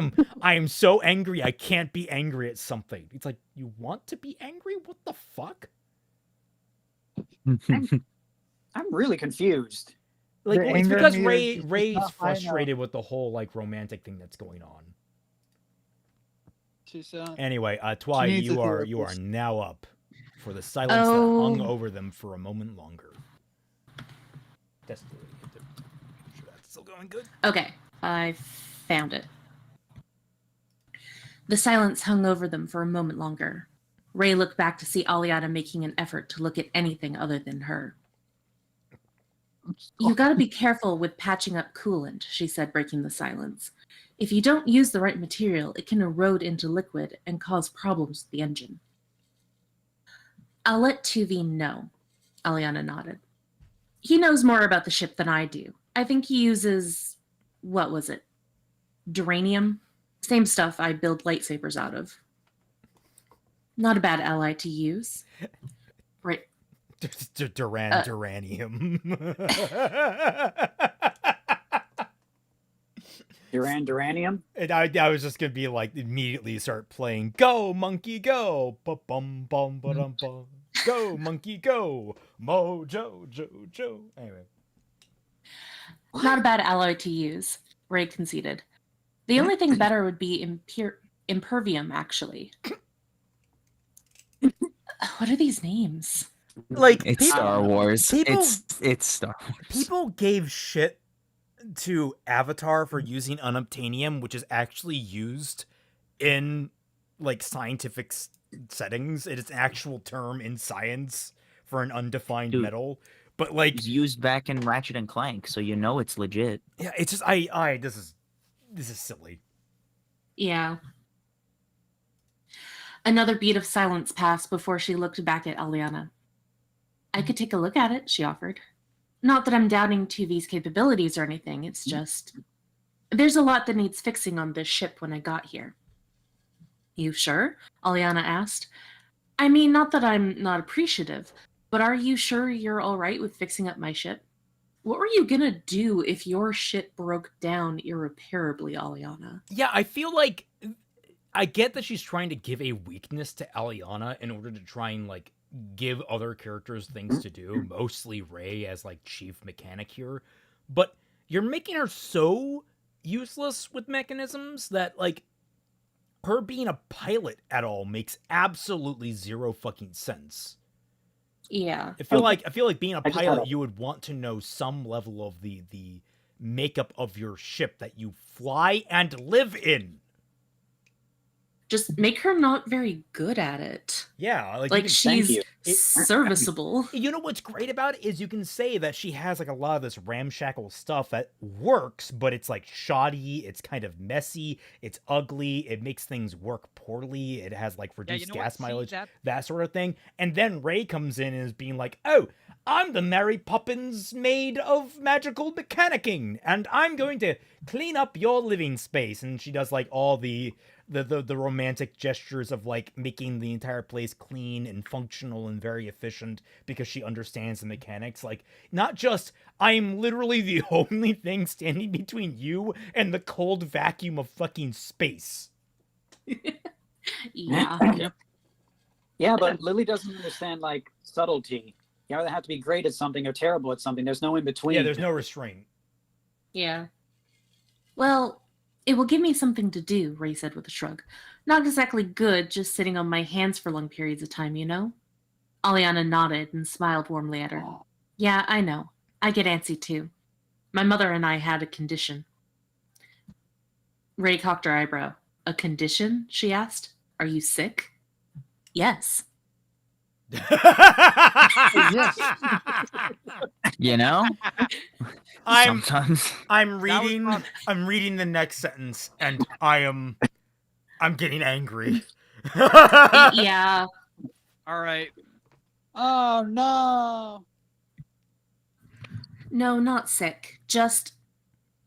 am so angry I can't be angry at something. It's like, you want to be angry? What the fuck? I'm really confused. Like, The it's anger because meter is just Ray's not high enough. frustrated with the whole like romantic thing that's going on. She's Anyway, Twy, needs a you are therapist. now up for the silence that hung over them for a moment longer. That's sure that's still going good. Okay, I found it. The silence hung over them for a moment longer. Ray looked back to see Aliana making an effort to look at anything other than her. You gotta be careful with patching up coolant, she said, breaking the silence. If you don't use the right material, it can erode into liquid and cause problems with the engine. I'll let Tuvi know, Aliana nodded. He knows more about the ship than I do. I think he uses, what was it? Duranium? Same stuff I build lightsabers out of. Not a bad ally to use. Right. Duranium. Duranium? And I was just gonna be like, immediately start playing "Go Monkey Go," bum bum ba-dum bum. Go Monkey Go, Mojo Jojo. Anyway, not a bad alloy to use, Ray conceded. The only thing better would be impervium, actually. What are these names? like It's Star Wars. It's Star Wars. People gave shit to Avatar for using unobtainium, which is actually used in like scientific settings. It is an actual term in science for an undefined metal. But like, it's used back in Ratchet and Clank, so you know it's legit. Yeah, it's just this is silly. Yeah. Another beat of silence passed before she looked back at Aliana. I could take a look at it, she offered. Not that I'm doubting Tuvi's capabilities or anything, it's just... There's a lot that needs fixing on this ship when I got here. You sure? Aliana asked. I mean, not that I'm not appreciative, but are you sure you're all right with fixing up my ship? What were you gonna do if your ship broke down irreparably, Aliana? Yeah, I feel like... I get that she's trying to give a weakness to Aliana in order to try and, like, give other characters things to do, mostly Ray as, like, chief mechanic here. But you're making her so useless with mechanisms that, like, her being a pilot at all makes absolutely zero fucking sense. Yeah. I feel like being a pilot, you would want to know some level of the makeup of your ship that you fly and live in. Just make her not very good at it. Yeah, like, Like she's you. serviceable. You know what's great about it is you can say that she has like a lot of this ramshackle stuff that works, but it's like shoddy, it's kind of messy, it's ugly, it makes things work poorly, it has like reduced gas mileage, that sort of thing. And then Ray comes in and is being like, oh, I'm the Mary Poppins maid of magical mechanicking, and I'm going to clean up your living space. And she does like all the romantic gestures of like making the entire place clean and functional and very efficient because she understands the mechanics. Like, not just, I'm literally the only thing standing between you and the cold vacuum of fucking space. Yeah. Yeah, but Lily doesn't understand like subtlety. You either have to be great at something or terrible at something. There's no in between. Yeah, there's no restraint. Yeah. Well, it will give me something to do, Ray said with a shrug. Not exactly good, just sitting on my hands for long periods of time, you know? Aliana nodded and smiled warmly at her. Yeah, I know. I get antsy too. My mother and I had a condition. Ray cocked her eyebrow. A condition? She asked. Are you sick? Yes. Yes. You know? Sometimes. I'm reading the next sentence and I'm getting angry. Yeah. All right. Oh no. No, not sick. Just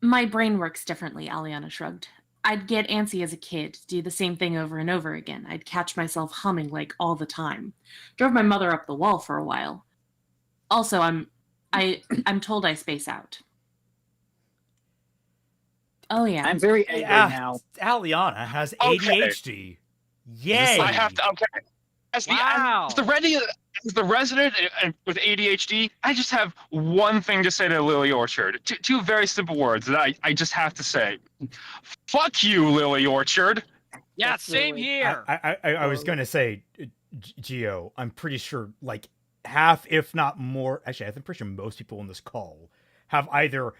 my brain works differently, Aliana shrugged. I'd get antsy as a kid, do the same thing over and over again. I'd catch myself humming like all the time. Drove my mother up the wall for a while. Also, I'm told I space out. Oh yeah. I'm very angry now. Aliana has Okay. ADHD. Yay! I have to. Okay. As the resident with ADHD, I just have one thing to say to Lily Orchard. Two very simple words that I just have to say. Fuck you, Lily Orchard. Yeah, That's same really- here. I was gonna say, Gio, I'm pretty sure like half, if not more, actually, I'm pretty sure most people on this call have either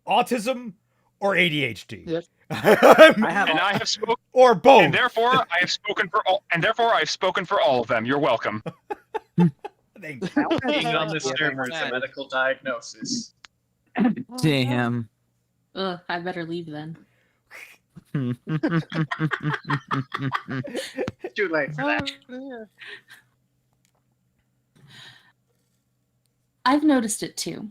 autism or ADHD. Yes. I have spoken, or both. and therefore I have spoken for all. And therefore I have spoken for all of them. You're welcome. Being on the server is a medical diagnosis. Damn. Ugh, I better leave then. Too late for that. I've noticed it too.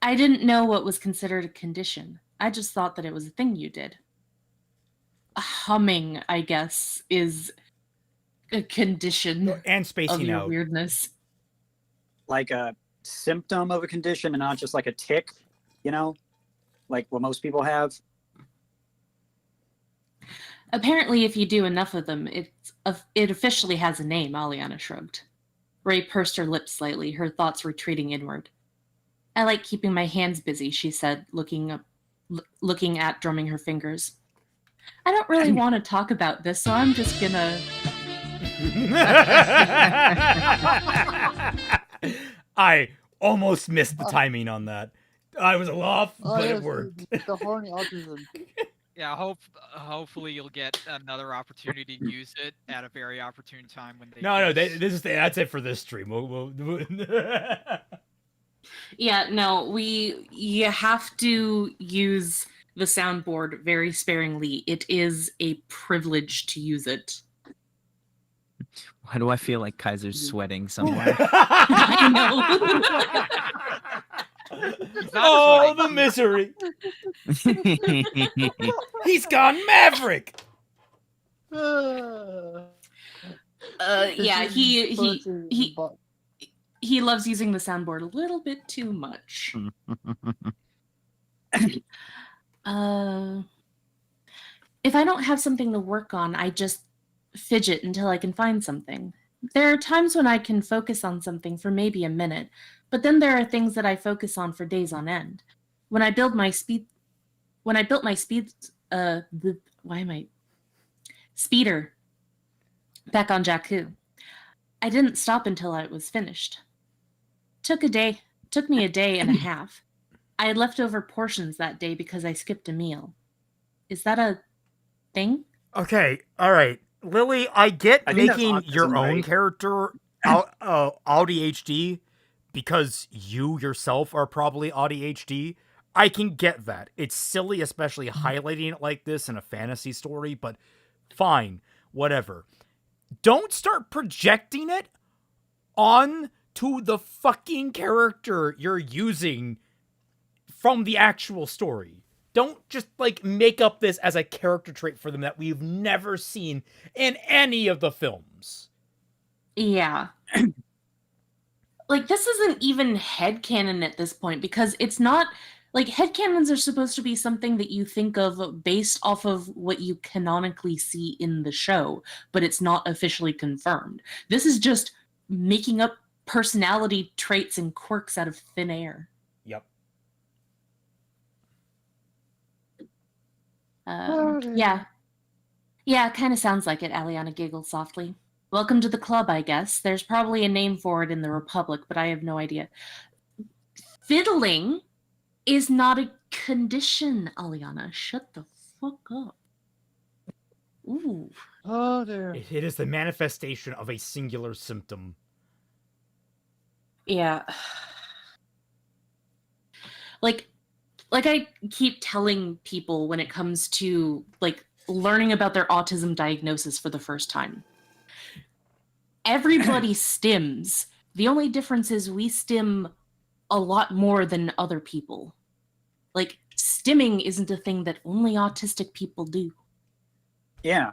I didn't know what was considered a condition. I just thought that it was a thing you did. Humming, I guess, is a condition and spacing of your out. weirdness. Like a symptom of a condition and not just like a tick, you know? Like what most people have. Apparently, if you do enough of them, it officially has a name, Aliana shrugged. Ray pursed her lips slightly, her thoughts retreating inward. I like keeping my hands busy, she said, looking at drumming her fingers. I don't really want to talk about this, so I'm just gonna... I almost missed the timing on that. I was off, but it yes, worked. The horny autism. Yeah, hopefully you'll get another opportunity to use it at a very opportune time when they. No, that's it for this stream. We'll Yeah, no, you have to use the soundboard very sparingly. It is a privilege to use it. Why do I feel like Kaiser's sweating somewhere? I Oh, the misery! He's gone Maverick. Yeah, he loves using the soundboard a little bit too much. If I don't have something to work on, I just fidget until I can find something. There are times when I can focus on something for maybe a minute, but then there are things that I focus on for days on end. When I built my speeder back on Jakku, I didn't stop until it was finished. Took me a day and a half. I had leftover portions that day because I skipped a meal. Is that a thing? Okay, all right. Lily, I get I think that's making your autism, own right? character ADHD because you yourself are probably ADHD. I can get that. It's silly, especially highlighting it like this in a fantasy story, but fine, whatever. Don't start projecting it on to the fucking character you're using from the actual story. Don't just, like, make up this as a character trait for them that we've never seen in any of the films. Yeah. Like, this isn't even headcanon at this point, because it's not... Like, headcanons are supposed to be something that you think of based off of what you canonically see in the show, but it's not officially confirmed. This is just making up personality traits and quirks out of thin air. Yep. Yeah. Yeah, it kind of sounds like it, Aliana giggled softly. Welcome to the club, I guess. There's probably a name for it in the Republic, but I have no idea. Fiddling is not a condition, Aliana. Shut the fuck up. Ooh. Oh dear. It is the manifestation of a singular symptom. Yeah. Like I keep telling people when it comes to, like, learning about their autism diagnosis for the first time. Everybody stims. The only difference is we stim a lot more than other people. Like, stimming isn't a thing that only autistic people do. Yeah.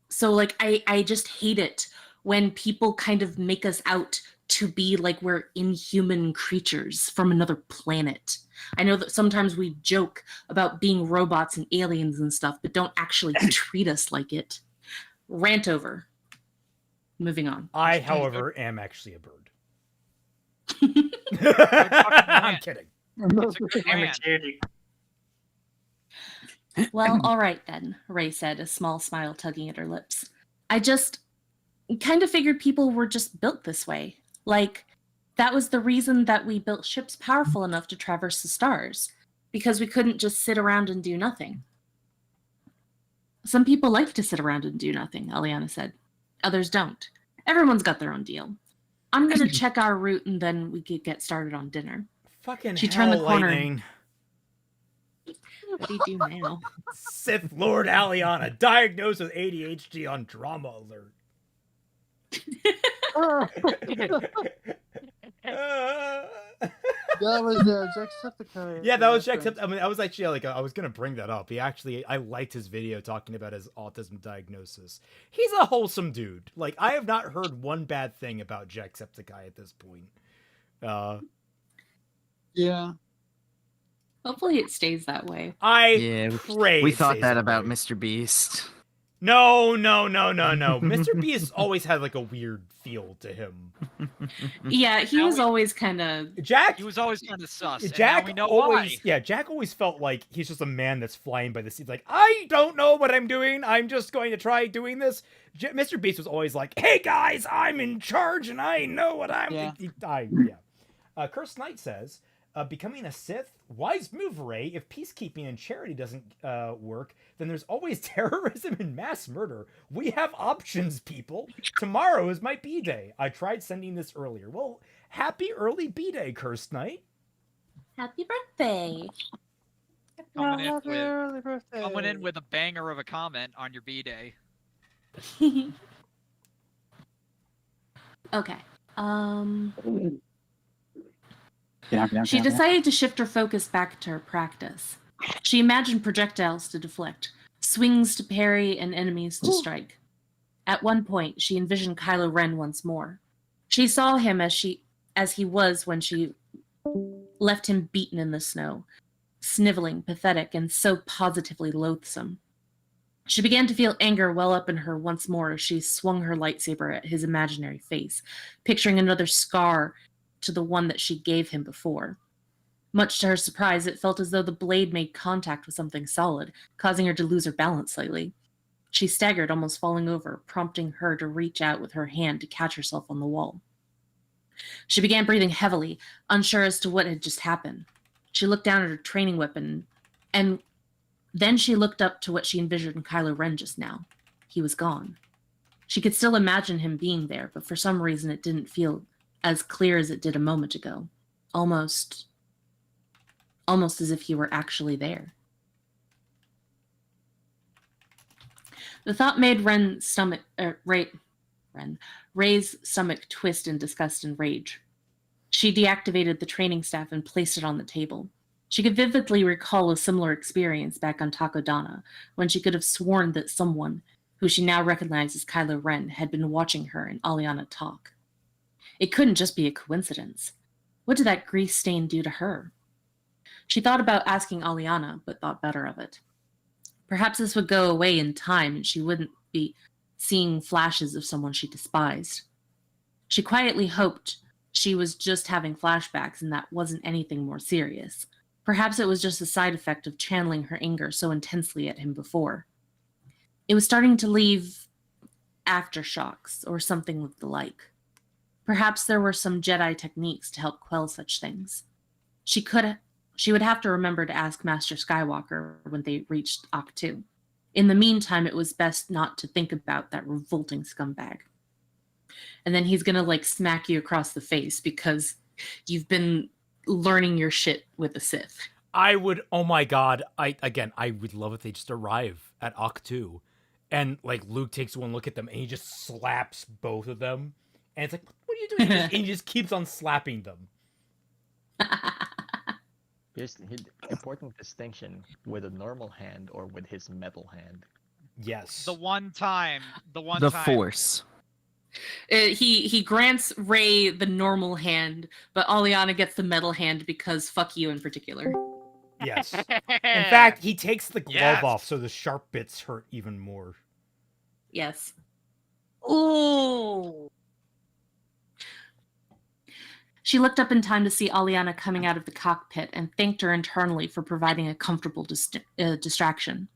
So, like, I just hate it when people kind of make us out to be like we're inhuman creatures from another planet. I know that sometimes we joke about being robots and aliens and stuff, but don't actually treat us like it. Rant over. Moving on. I, however, am actually a bird. I'm kidding. It's a good rant. Well, all right then, Ray said, a small smile tugging at her lips. I just kind of figured people were just built this way. Like, that was the reason that we built ships powerful enough to traverse the stars, because we couldn't just sit around and do nothing. Some people like to sit around and do nothing, Aliana said. Others don't. Everyone's got their own deal. I'm going to check our route and then we could get started on dinner. Fucking She hell, turned the corner. Lightning. What do you do now? Sith Lord Aliana, diagnosed with ADHD on drama alert. That was Jacksepticeye. Yeah, that was Jacksepticeye. I mean, I was actually like, I was gonna bring that up. I liked his video talking about his autism diagnosis. He's a wholesome dude. Like, I have not heard one bad thing about Jacksepticeye at this point. Yeah. Hopefully it stays that way. I pray We it thought stays that way. about Mr. Beast. No. Mr. Beast always had like a weird feel to him. Yeah, he was always kind of... Jack, He was always kind of sus. And Jack now we know always, why. yeah, Jack always felt like he's just a man that's flying by the seat. Like, I don't know what I'm doing. I'm just going to try doing this. Mr. Beast was always like, hey guys, I'm in charge and I know what I'm. Yeah. Cursed Knight says, becoming a Sith, wise move, Ray. If peacekeeping and charity doesn't work, then there's always terrorism and mass murder. We have options, people. Tomorrow is my B-Day. I tried sending this earlier. Well, happy early B-Day, Cursed Knight. Happy birthday. Coming in Happy with- early birthday. Coming in with a banger of a comment on your B-Day. Okay. Yeah. She decided to shift her focus back to her practice. She imagined projectiles to deflect, swings to parry, and enemies to strike. At one point, she envisioned Kylo Ren once more. She saw him as he was when she left him beaten in the snow, sniveling, pathetic, and so positively loathsome. She began to feel anger well up in her once more as she swung her lightsaber at his imaginary face, picturing another scar to the one that she gave him before. Much to her surprise, it felt as though the blade made contact with something solid, causing her to lose her balance slightly. She staggered, almost falling over, prompting her to reach out with her hand to catch herself on the wall. She began breathing heavily, unsure as to what had just happened. She looked down at her training weapon, and then she looked up to what she envisioned Kylo Ren just now. he was gone. She could still imagine him being there, but for some reason it didn't feel as clear as it did a moment ago. Almost as if he were actually there. The thought made Ray's stomach twist in disgust and rage. She deactivated the training staff and placed it on the table. She could vividly recall a similar experience back on Takodana, when she could have sworn that someone, who she now recognized as Kylo Ren, had been watching her and Aliana talk. It couldn't just be a coincidence. What did that grease stain do to her? She thought about asking Aliana, but thought better of it. Perhaps this would go away in time and she wouldn't be seeing flashes of someone she despised. She quietly hoped she was just having flashbacks and that wasn't anything more serious. Perhaps it was just a side effect of channeling her anger so intensely at him before. It was starting to leave aftershocks or something of the like. Perhaps there were some Jedi techniques to help quell such things. She would have to remember to ask Master Skywalker when they reached Ahch-To. In the meantime, it was best not to think about that revolting scumbag. And then he's gonna smack you across the face because you've been learning your shit with the Sith. Oh my god, I would love if they just arrive at Ahch-To and Luke takes one look at them and he just slaps both of them. And it's like, what are you doing? And he just keeps on slapping them. Here's the important distinction: with a normal hand or with his metal hand. Yes. The one time. The Force. He grants Rey the normal hand, but Aliana gets the metal hand because fuck you in particular. Yes. In fact, he takes the glove off so the sharp bits hurt even more. Yes. Ooh. She looked up in time to see Aliana coming out of the cockpit and thanked her internally for providing a comfortable distraction.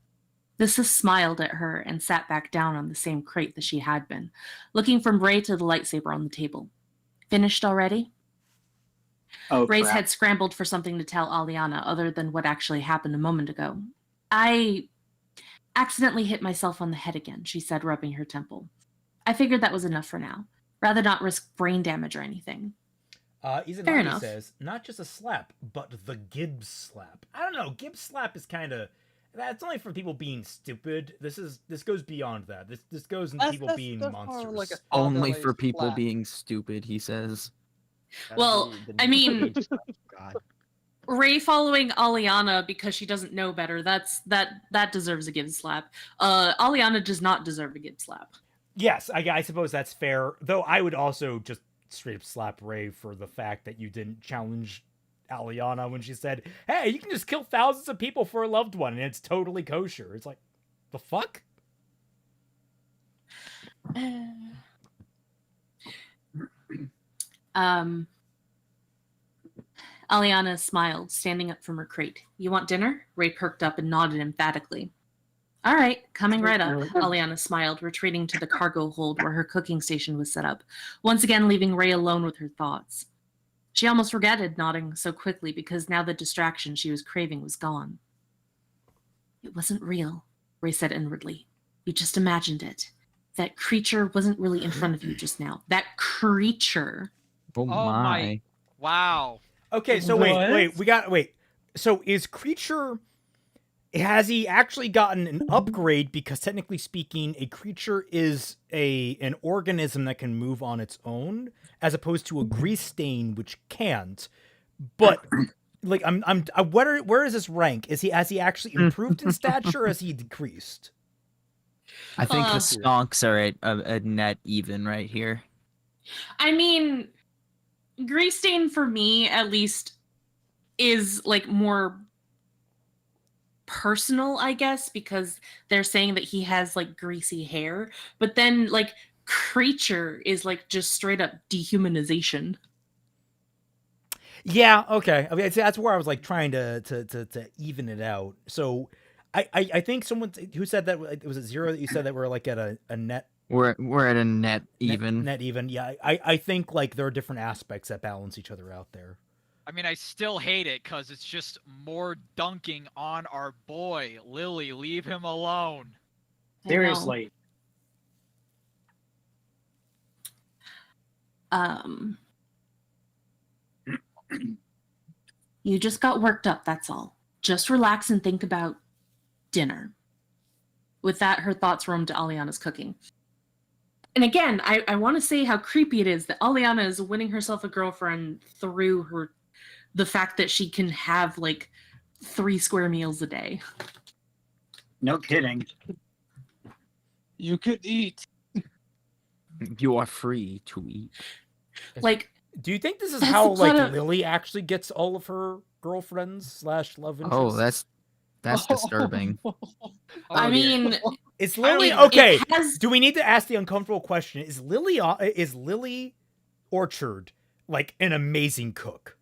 The Sith smiled at her and sat back down on the same crate that she had been, looking from Rey to the lightsaber on the table. Finished already? Oh, Rey's crap. head scrambled for something to tell Aliana other than what actually happened a moment ago. I accidentally hit myself on the head again, she said, rubbing her temple. I figured that was enough for now. Rather not risk brain damage or anything. Izanagi says, not just a slap, but the Gibbs slap. I don't know, Gibbs slap is kind of... That's only for people being stupid. This goes beyond that. This goes into people being monsters. Only for people being stupid, he says. Well, I mean, Rey following Aliana because she doesn't know better, that deserves a Gibbs slap. Aliana does not deserve a Gibbs slap. Yes, I suppose that's fair. Though I would also just straight up slap Rey for the fact that you didn't challenge Aliana when she said, hey, you can just kill thousands of people for a loved one and it's totally kosher. It's like, the fuck? Aliana smiled, standing up from her crate. You want dinner? Rey perked up and nodded emphatically. All right, coming right up, Aliana smiled, retreating to the cargo hold where her cooking station was set up, once again leaving Rey alone with her thoughts. She almost regretted nodding so quickly because now the distraction she was craving was gone. It wasn't real, Rey said inwardly. You just imagined it. That creature wasn't really in front of you just now. That creature. Oh my. Wow. Okay, so wait. So is creature... Has he actually gotten an upgrade? Because technically speaking, a creature is an organism that can move on its own, as opposed to a grease stain which can't. But where is this rank? Has he actually improved in stature, or has he decreased? I think the stonks are at a net even right here. I mean, grease stain for me at least is more personal, I guess, because they're saying that he has greasy hair, but then creature is just straight up dehumanization. Yeah, okay. I mean, that's where I was trying to even it out. So I think someone who said that, was it Zero that you said that we're at a net. We're at a net even. Net even. Yeah, I think there are different aspects that balance each other out there. I mean, I still hate it because it's just more dunking on our boy. Lily, leave him alone. Seriously. You just got worked up, that's all. Just relax and think about dinner. With that, her thoughts roamed to Aliana's cooking. And again, I want to say how creepy it is that Aliana is winning herself a girlfriend through the fact that she can have like 3 square meals a day. No kidding. You could eat. You are free to eat. Like, do you think this is that's how the plot like of- Lily actually gets all of her girlfriends / love interests? Oh, that's disturbing. I mean, Is Lily it okay? has- Do we need to ask the uncomfortable question? Is Lily Orchard like an amazing cook?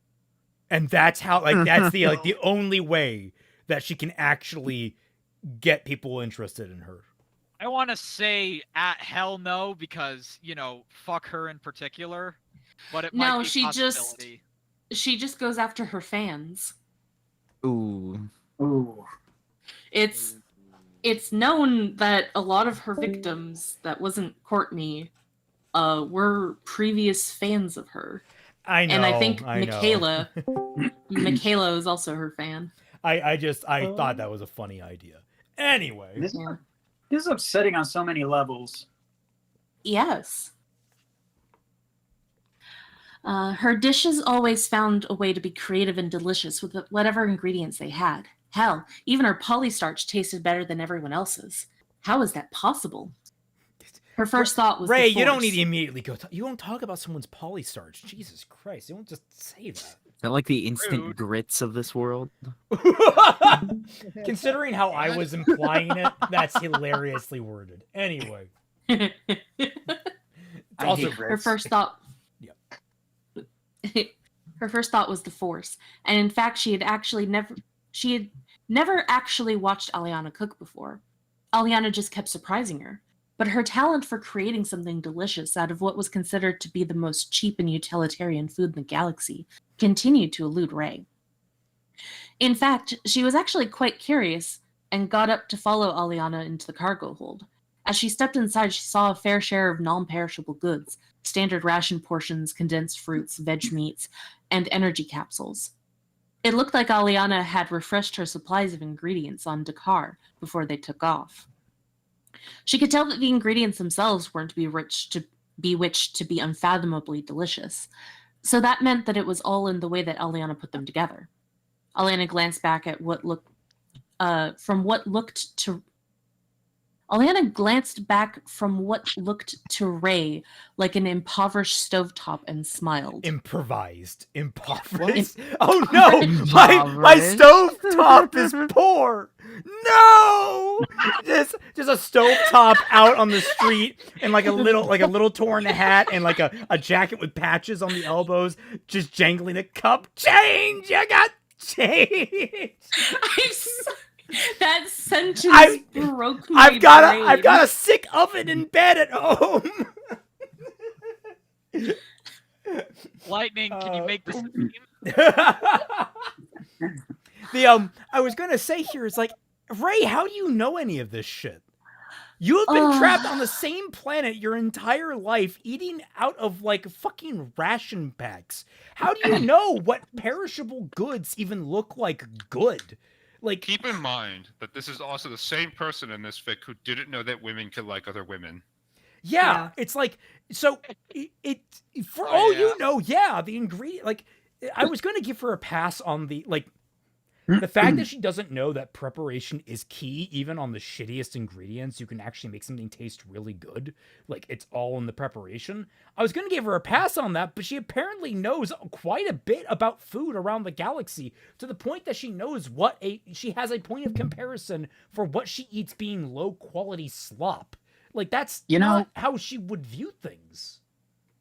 And that's how that's the like the only way that she can actually get people interested in her. I want to say hell no because fuck her in particular, but it might No, be a she possibility. just goes after her fans. Ooh. Ooh. It's known that a lot of her victims that wasn't Courtney were previous fans of her. I know. And I think know. Michaela is also her fan. I thought that was a funny idea. Anyway. This is upsetting on so many levels. Yes. Her dishes always found a way to be creative and delicious with whatever ingredients they had. Hell, even her polystarch tasted better than everyone else's. How is that possible? Her first thought was Ray, the you don't Force. need to immediately go. You won't talk about someone's polystarch. Jesus Christ, you won't just say that. Is that like the instant Rude. grits of this world? Considering how I was implying it, that's hilariously worded. Anyway, I also hate Her grits. first thought. Yep. Her first thought was the Force, and in fact, she had never actually watched Aliana cook before. Aliana just kept surprising her, but her talent for creating something delicious out of what was considered to be the most cheap and utilitarian food in the galaxy continued to elude Ray. In fact, she was actually quite curious and got up to follow Aliana into the cargo hold. As she stepped inside, she saw a fair share of non-perishable goods, standard ration portions, condensed fruits, veg meats, and energy capsules. It looked like Aliana had refreshed her supplies of ingredients on Dakar before they took off. She could tell that the ingredients themselves weren't bewitched to be unfathomably delicious, so that meant that it was all in the way that Aliana put them together. Aliana glanced back at Aliana glanced back from what looked to Ray like an impoverished stovetop and smiled. improvised. Oh no! My stovetop is poor! No! Just a stovetop out on the street and like a little torn hat and like a jacket with patches on the elbows, just jangling a cup. Change! You got change! That sentence broke my I've got a sick oven in bed at home. Lightning, can you make this a team? I was gonna say here is like, Ray, how do you know any of this shit? You have been trapped on the same planet your entire life, eating out of like fucking ration packs. How do you know what perishable goods even look like good? Like, keep in mind that this is also the same person in this fic who didn't know that women could like other women. yeah. It's like, so it for all you know, the ingredient, like, I was going to give her a pass on the, like, the fact that she doesn't know that preparation is key, even on the shittiest ingredients, you can actually make something taste really good. Like, it's all in the preparation. I was going to give her a pass on that, but she apparently knows quite a bit about food around the galaxy, to the point that she knows she has a point of comparison for what she eats being low-quality slop. Like, that's not how she would view things.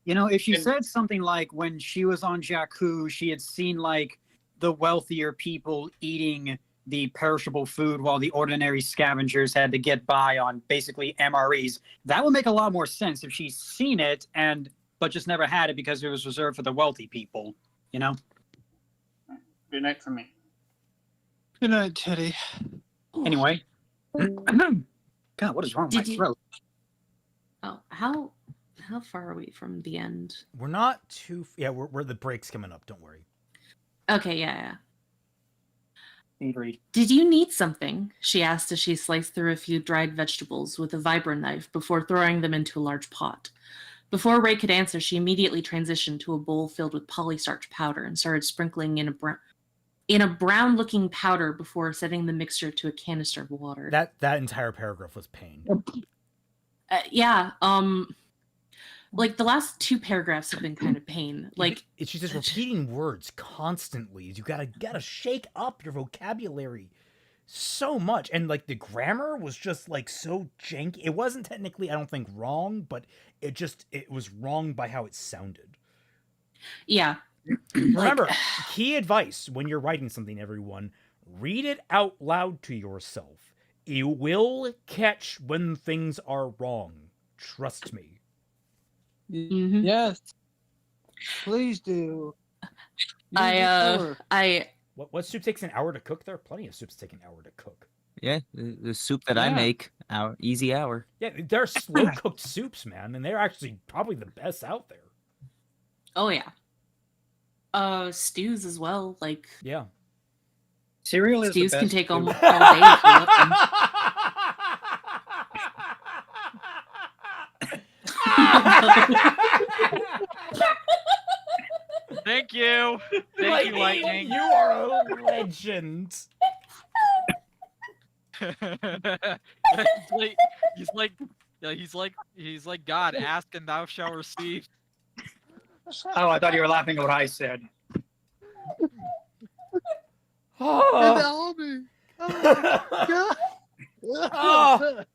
If she said something like when she was on Jakku, she had seen, like, the wealthier people eating the perishable food while the ordinary scavengers had to get by on basically MREs. That would make a lot more sense if she's seen it but just never had it because it was reserved for the wealthy people, Good night for me. Good night, Teddy. Anyway. God, what is wrong with my throat? Oh, how how far are we from the end? We're not too. Yeah, we're the break's coming up. Don't worry. Okay, yeah. Agreed. Did you need something? She asked as she sliced through a few dried vegetables with a vibra knife before throwing them into a large pot. Before Ray could answer, she immediately transitioned to a bowl filled with polystarch powder and started sprinkling in a brown-looking powder before setting the mixture to a canister of water. That entire paragraph was pain. Yeah, like the last 2 paragraphs have been kind of pain. Like she's just repeating words constantly. You gotta shake up your vocabulary so much, and like the grammar was just like so janky. It wasn't technically, I don't think, wrong, but it was wrong by how it sounded. Yeah. Remember, key advice when you're writing something, everyone: read it out loud to yourself. You will catch when things are wrong. Trust me. Mm-hmm. Yes. Please do. What soup takes an hour to cook? There are plenty of soups take an hour to cook. Yeah, the soup that I make, easy hour. Yeah, there are slow cooked soups, man, and they're actually probably the best out there. Oh yeah. Stews as well. Like cereal is stews the can best take food. almost all day if you let them. Thank you. Thank you, Lightning. You are a legend. he's like God. Ask and thou shalt receive. Oh, I thought you were laughing at what I said. Oh my God.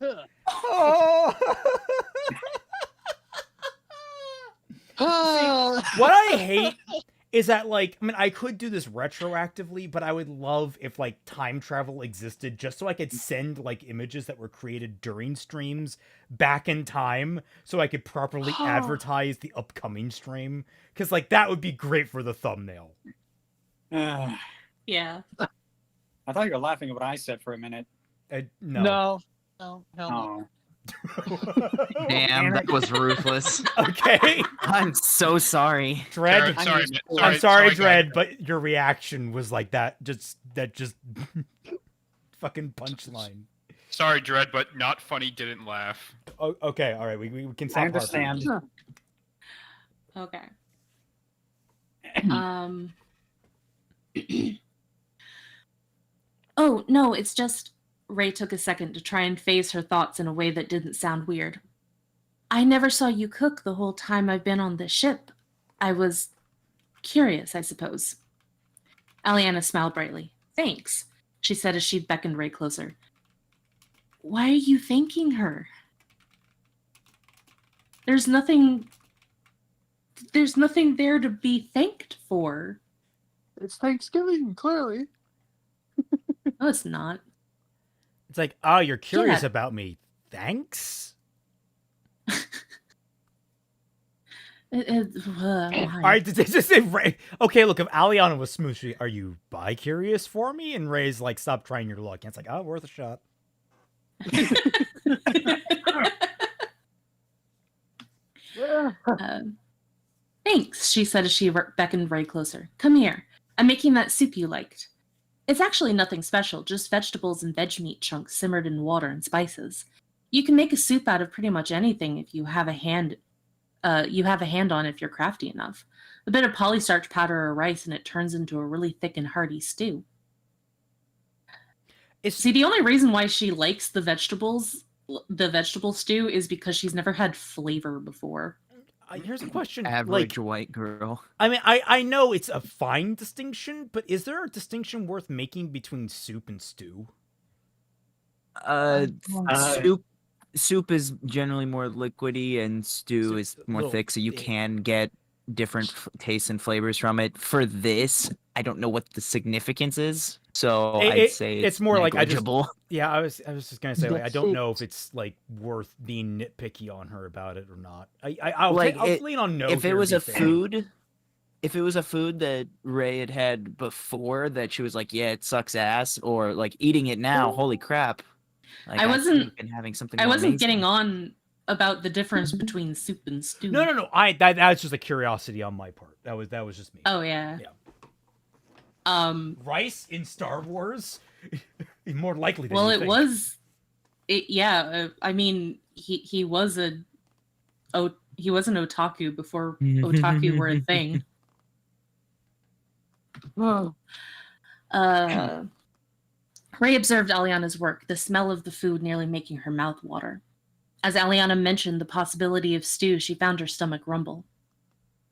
See, what I hate is that, like, I mean, I could do this retroactively, but I would love if, like, time travel existed just so I could send, like, images that were created during streams back in time so I could properly advertise the upcoming stream. Because, like, that would be great for the thumbnail. Yeah. I thought you were laughing at what I said for a minute. No. No. Oh. Damn, that was ruthless. Okay. I'm so sorry. Dread, I'm sorry, Dread, but your reaction was like that just fucking punchline. Sorry, Dread, but not funny, didn't laugh. Oh, okay, all right, we can stop. I understand. Okay. Oh, no, it's just... Ray took a second to try and phase her thoughts in a way that didn't sound weird. I never saw you cook the whole time I've been on this ship. I was curious, I suppose. Aliana smiled brightly. Thanks, she said as she beckoned Ray closer. Why are you thanking her? There's nothing there to be thanked for. It's Thanksgiving, clearly. No, it's not. It's like, you're curious about me. Thanks. All right, did they just say Ray? Okay, look, if Aliana was smooth, are you bi-curious for me? And Ray's like, stop trying your luck. And it's like, worth a shot. Thanks, she said as she beckoned Ray closer. Come here. I'm making that soup you liked. It's actually nothing special, just vegetables and veg meat chunks simmered in water and spices. You can make a soup out of pretty much anything if you have a hand on if you're crafty enough. A bit of polystarch powder or rice and it turns into a really thick and hearty stew. See, the only reason why she likes the vegetable stew is because she's never had flavor before. Here's a question. Average white girl. I mean, I know it's a fine distinction, but is there a distinction worth making between soup and stew? Soup is generally more liquidy and stew is more thick, so you can get different tastes and flavors from it. For this, I don't know what the significance is, so I'd say it's more negligible. I was just gonna say, like, I don't know if it's like worth being nitpicky on her about it or not. I'll lean on no. If it was a food that Ray had before that she was like, yeah, it sucks ass, or like eating it now, holy crap. Like, I wasn't been having something. I wasn't getting on about the difference between soup and stew. No. That's just a curiosity on my part. That was just me. Oh yeah. Yeah. Rice in Star Wars? More likely than Well, you it think. was. I mean, he was an otaku before otaku were a thing. Whoa. Ray observed Aliana's work, the smell of the food nearly making her mouth water. As Aliana mentioned the possibility of stew, she found her stomach rumble.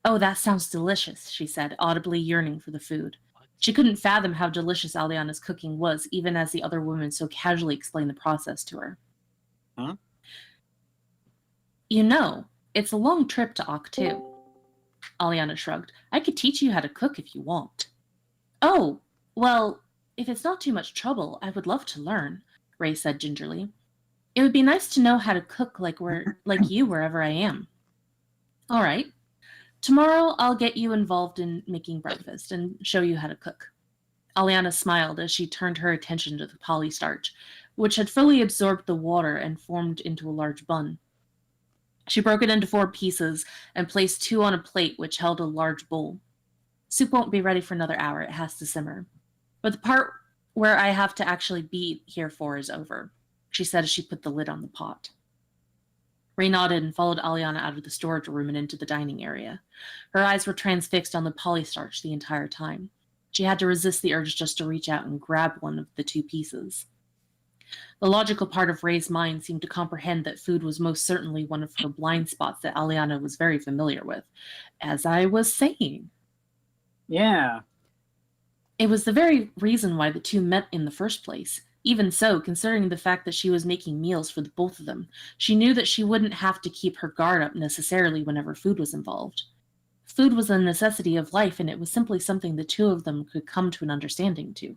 "Oh, that sounds delicious," she said, audibly yearning for the food. She couldn't fathom how delicious Aliana's cooking was, even as the other women so casually explained the process to her. Huh? "You know, it's a long trip to Octu." Aliana shrugged. "I could teach you how to cook if you want." "Oh, well, if it's not too much trouble, I would love to learn," Ray said gingerly. "It would be nice to know how to cook like you wherever I am." "All right. Tomorrow I'll get you involved in making breakfast and show you how to cook." Aliana smiled as she turned her attention to the polystarch, which had fully absorbed the water and formed into a large bun. She broke it into 4 pieces and placed 2 on a plate which held a large bowl. "Soup won't be ready for another hour. It has to simmer. But the part where I have to actually be here for is over," she said as she put the lid on the pot. Ray nodded and followed Aliana out of the storage room and into the dining area. Her eyes were transfixed on the polystarch the entire time. She had to resist the urge just to reach out and grab one of the 2 pieces. The logical part of Ray's mind seemed to comprehend that food was most certainly one of her blind spots that Aliana was very familiar with. As I was saying. Yeah. It was the very reason why the 2 met in the first place. Even so, considering the fact that she was making meals for the both of them, she knew that she wouldn't have to keep her guard up necessarily whenever food was involved. Food was a necessity of life, and it was simply something the 2 of them could come to an understanding to.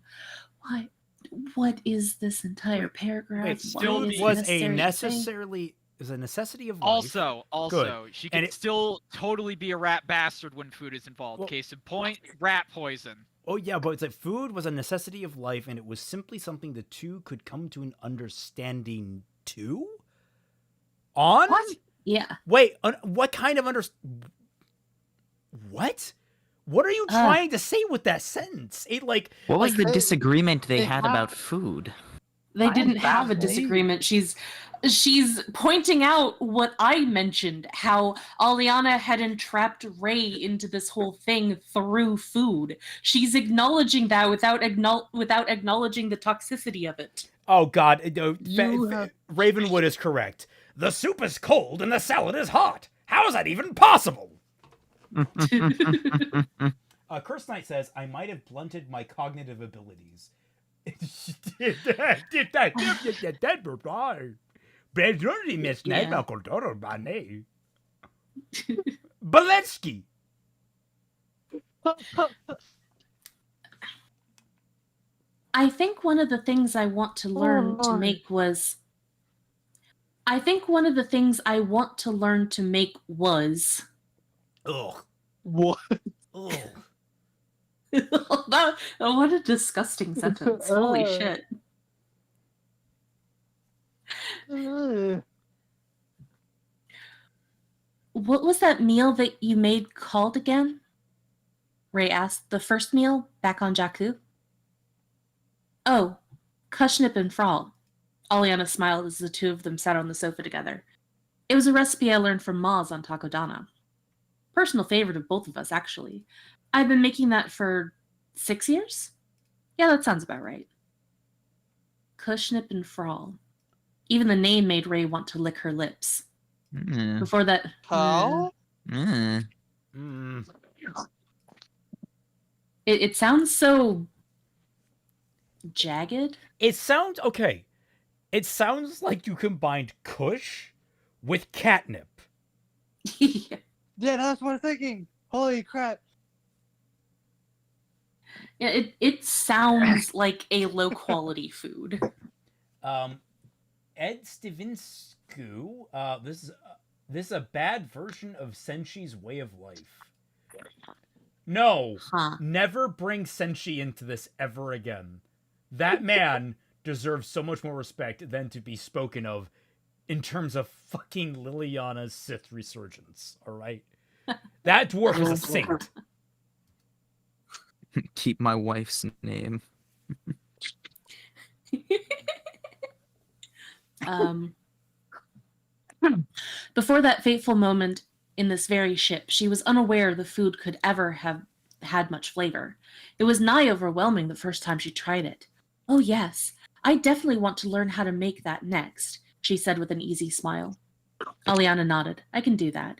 What is this entire paragraph? Wait, still was a necessity of life. Also, Good. she can still totally be a rat bastard when food is involved. Well, Case in point, rat poison. Oh yeah, but it's like food was a necessity of life, and it was simply something the 2 could come to an understanding to. On? What? Yeah. Wait, what kind of What? What are you trying to say with that sentence? What was the disagreement they had about food? They didn't have a disagreement. She's pointing out what I mentioned, how Aliana had entrapped Ray into this whole thing through food. She's acknowledging that without acknowledging the toxicity of it. Oh God, Ravenwood is correct. The soup is cold and the salad is hot. How is that even possible? Curse Knight says, "I might have blunted my cognitive abilities." Baletsky. I think one of the things I want to learn to make was. Ugh. What? Ugh. What a disgusting sentence. Holy shit. What was that meal that you made called again? Ray asked. The first meal back on Jakku? Oh, Kushnip and Frawl. Aliana smiled as the 2 of them sat on the sofa together. It was a recipe I learned from Maz on Takodana. Personal favorite of both of us, actually. I've been making that for 6 years? Yeah, that sounds about right. Kushnip and Frawl. Even the name made Ray want to lick her lips. Before that... How? It sounds so... jagged? It sounds... Okay. It sounds like you combined Kush with catnip. Yeah, that's what I'm thinking. Holy crap. Yeah, it sounds like a low-quality food. Ed Stivinsku, this is a bad version of Senshi's way of life. No, never bring Senshi into this ever again. That man deserves so much more respect than to be spoken of in terms of fucking Liliana's Sith resurgence. All right, that dwarf is a saint. Keep my wife's name. Before that fateful moment in this very ship, she was unaware the food could ever have had much flavor. It was nigh overwhelming the first time she tried it. Oh yes, I definitely want to learn how to make that next, she said with an easy smile. Aliana nodded. I can do that.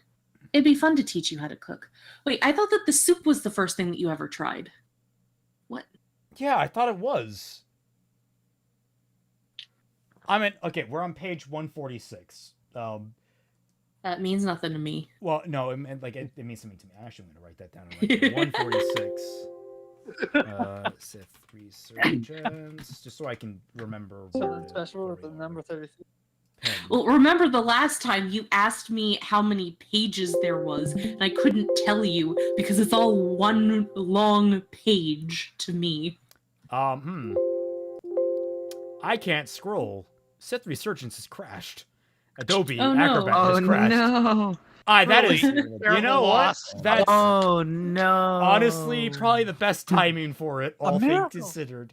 It'd be fun to teach you how to cook. Wait, I thought that the soup was the first thing that you ever tried. What? Yeah, I thought it was. I mean, okay, we're on page 146. That means nothing to me. Well, no, it means something to me. Actually, I'm going to write that down. 146. Sith Resurgence, just so I can remember. Something special with the number 33. Well, remember the last time you asked me how many pages there was, and I couldn't tell you because it's all one long page to me. I can't scroll. Sith Resurgence has crashed. Adobe Oh, no. Acrobat has crashed. No. That is, Really? you know what? That's Oh no. honestly probably the best timing for it, all things miracle. considered.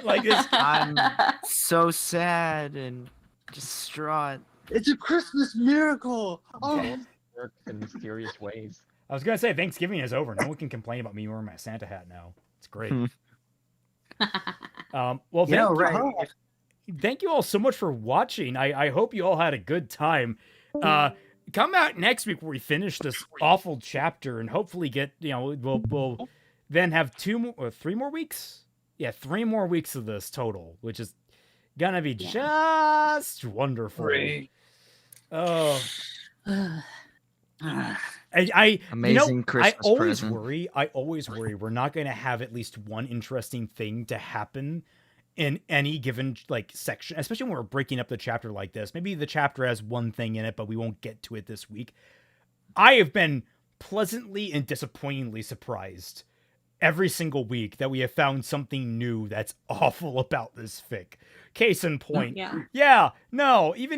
Like this. I'm so sad and distraught. It's a Christmas miracle. Oh, Work in mysterious ways. I was gonna say Thanksgiving is over. No one can complain about me wearing my Santa hat now. It's great. Well, thank you all so much for watching. I hope you all had a good time. Come out next week where we finish this awful chapter and hopefully get, we'll then have 3 more weeks. Yeah, 3 more weeks of this total, which is gonna be just wonderful. Oh. Amazing Christmas I always present. worry we're not going to have at least one interesting thing to happen in any given section, especially when we're breaking up the chapter like this. Maybe the chapter has one thing in it, but we won't get to it this week. I have been pleasantly and disappointingly surprised every single week that we have found something new that's awful about this fic. Case in point. Even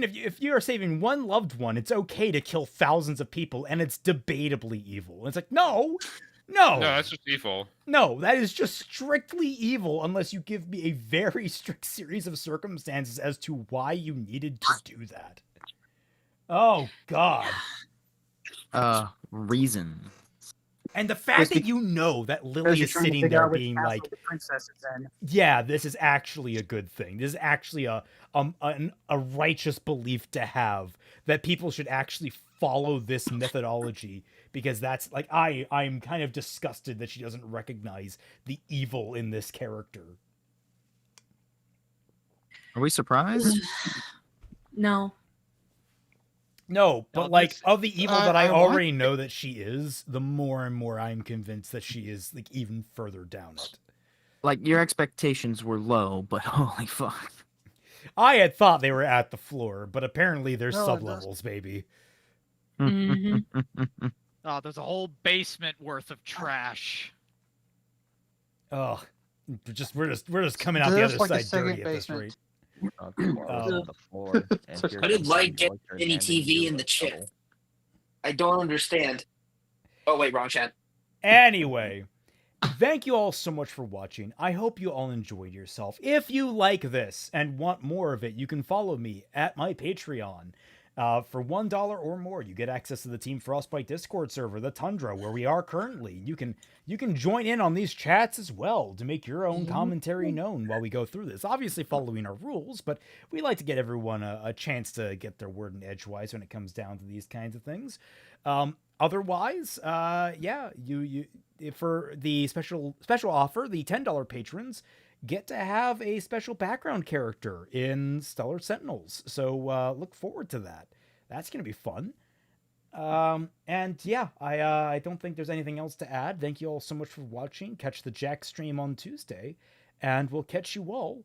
if you are saving one loved one, it's okay to kill thousands of people, and it's debatably evil. And it's like, no, No, that's just evil. no, that is just strictly evil unless you give me a very strict series of circumstances as to why you needed to do that. Oh, God. Reason. And the fact that you know that Lily is sitting there being like, yeah, this is actually a good thing. This is actually a righteous belief to have, that people should actually follow this methodology, because that's like, I'm kind of disgusted that she doesn't recognize the evil in this character. Are we surprised? No. No, but of the evil that I I already know that she is, the more and more I'm convinced that she is even further down it. Like, your expectations were low, but holy fuck. I had thought they were at the floor, but apparently there's No, sub-levels, baby. Mm-hmm. Oh, there's a whole basement worth of trash. Oh, we're just coming out the There's other like a side dirty second at this basement. rate. On the floor. I didn't like get any TV in the chip. I don't understand. Oh wait, wrong chat. Anyway, thank you all so much for watching. I hope you all enjoyed yourself. If you like this and want more of it, you can follow me at my Patreon. For $1 or more, you get access to the Team Frostbite Discord server, the Tundra, where we are currently. You can join in on these chats as well to make your own commentary known while we go through this. Obviously following our rules, but we like to get everyone a chance to get their word in edgewise when it comes down to these kinds of things. Otherwise, you for the special offer, the $10 patrons get to have a special background character in Stellar Sentinels. So look forward to that. That's going to be fun. And yeah, I don't think there's anything else to add. Thank you all so much for watching. Catch the Jack stream on Tuesday, and we'll catch you all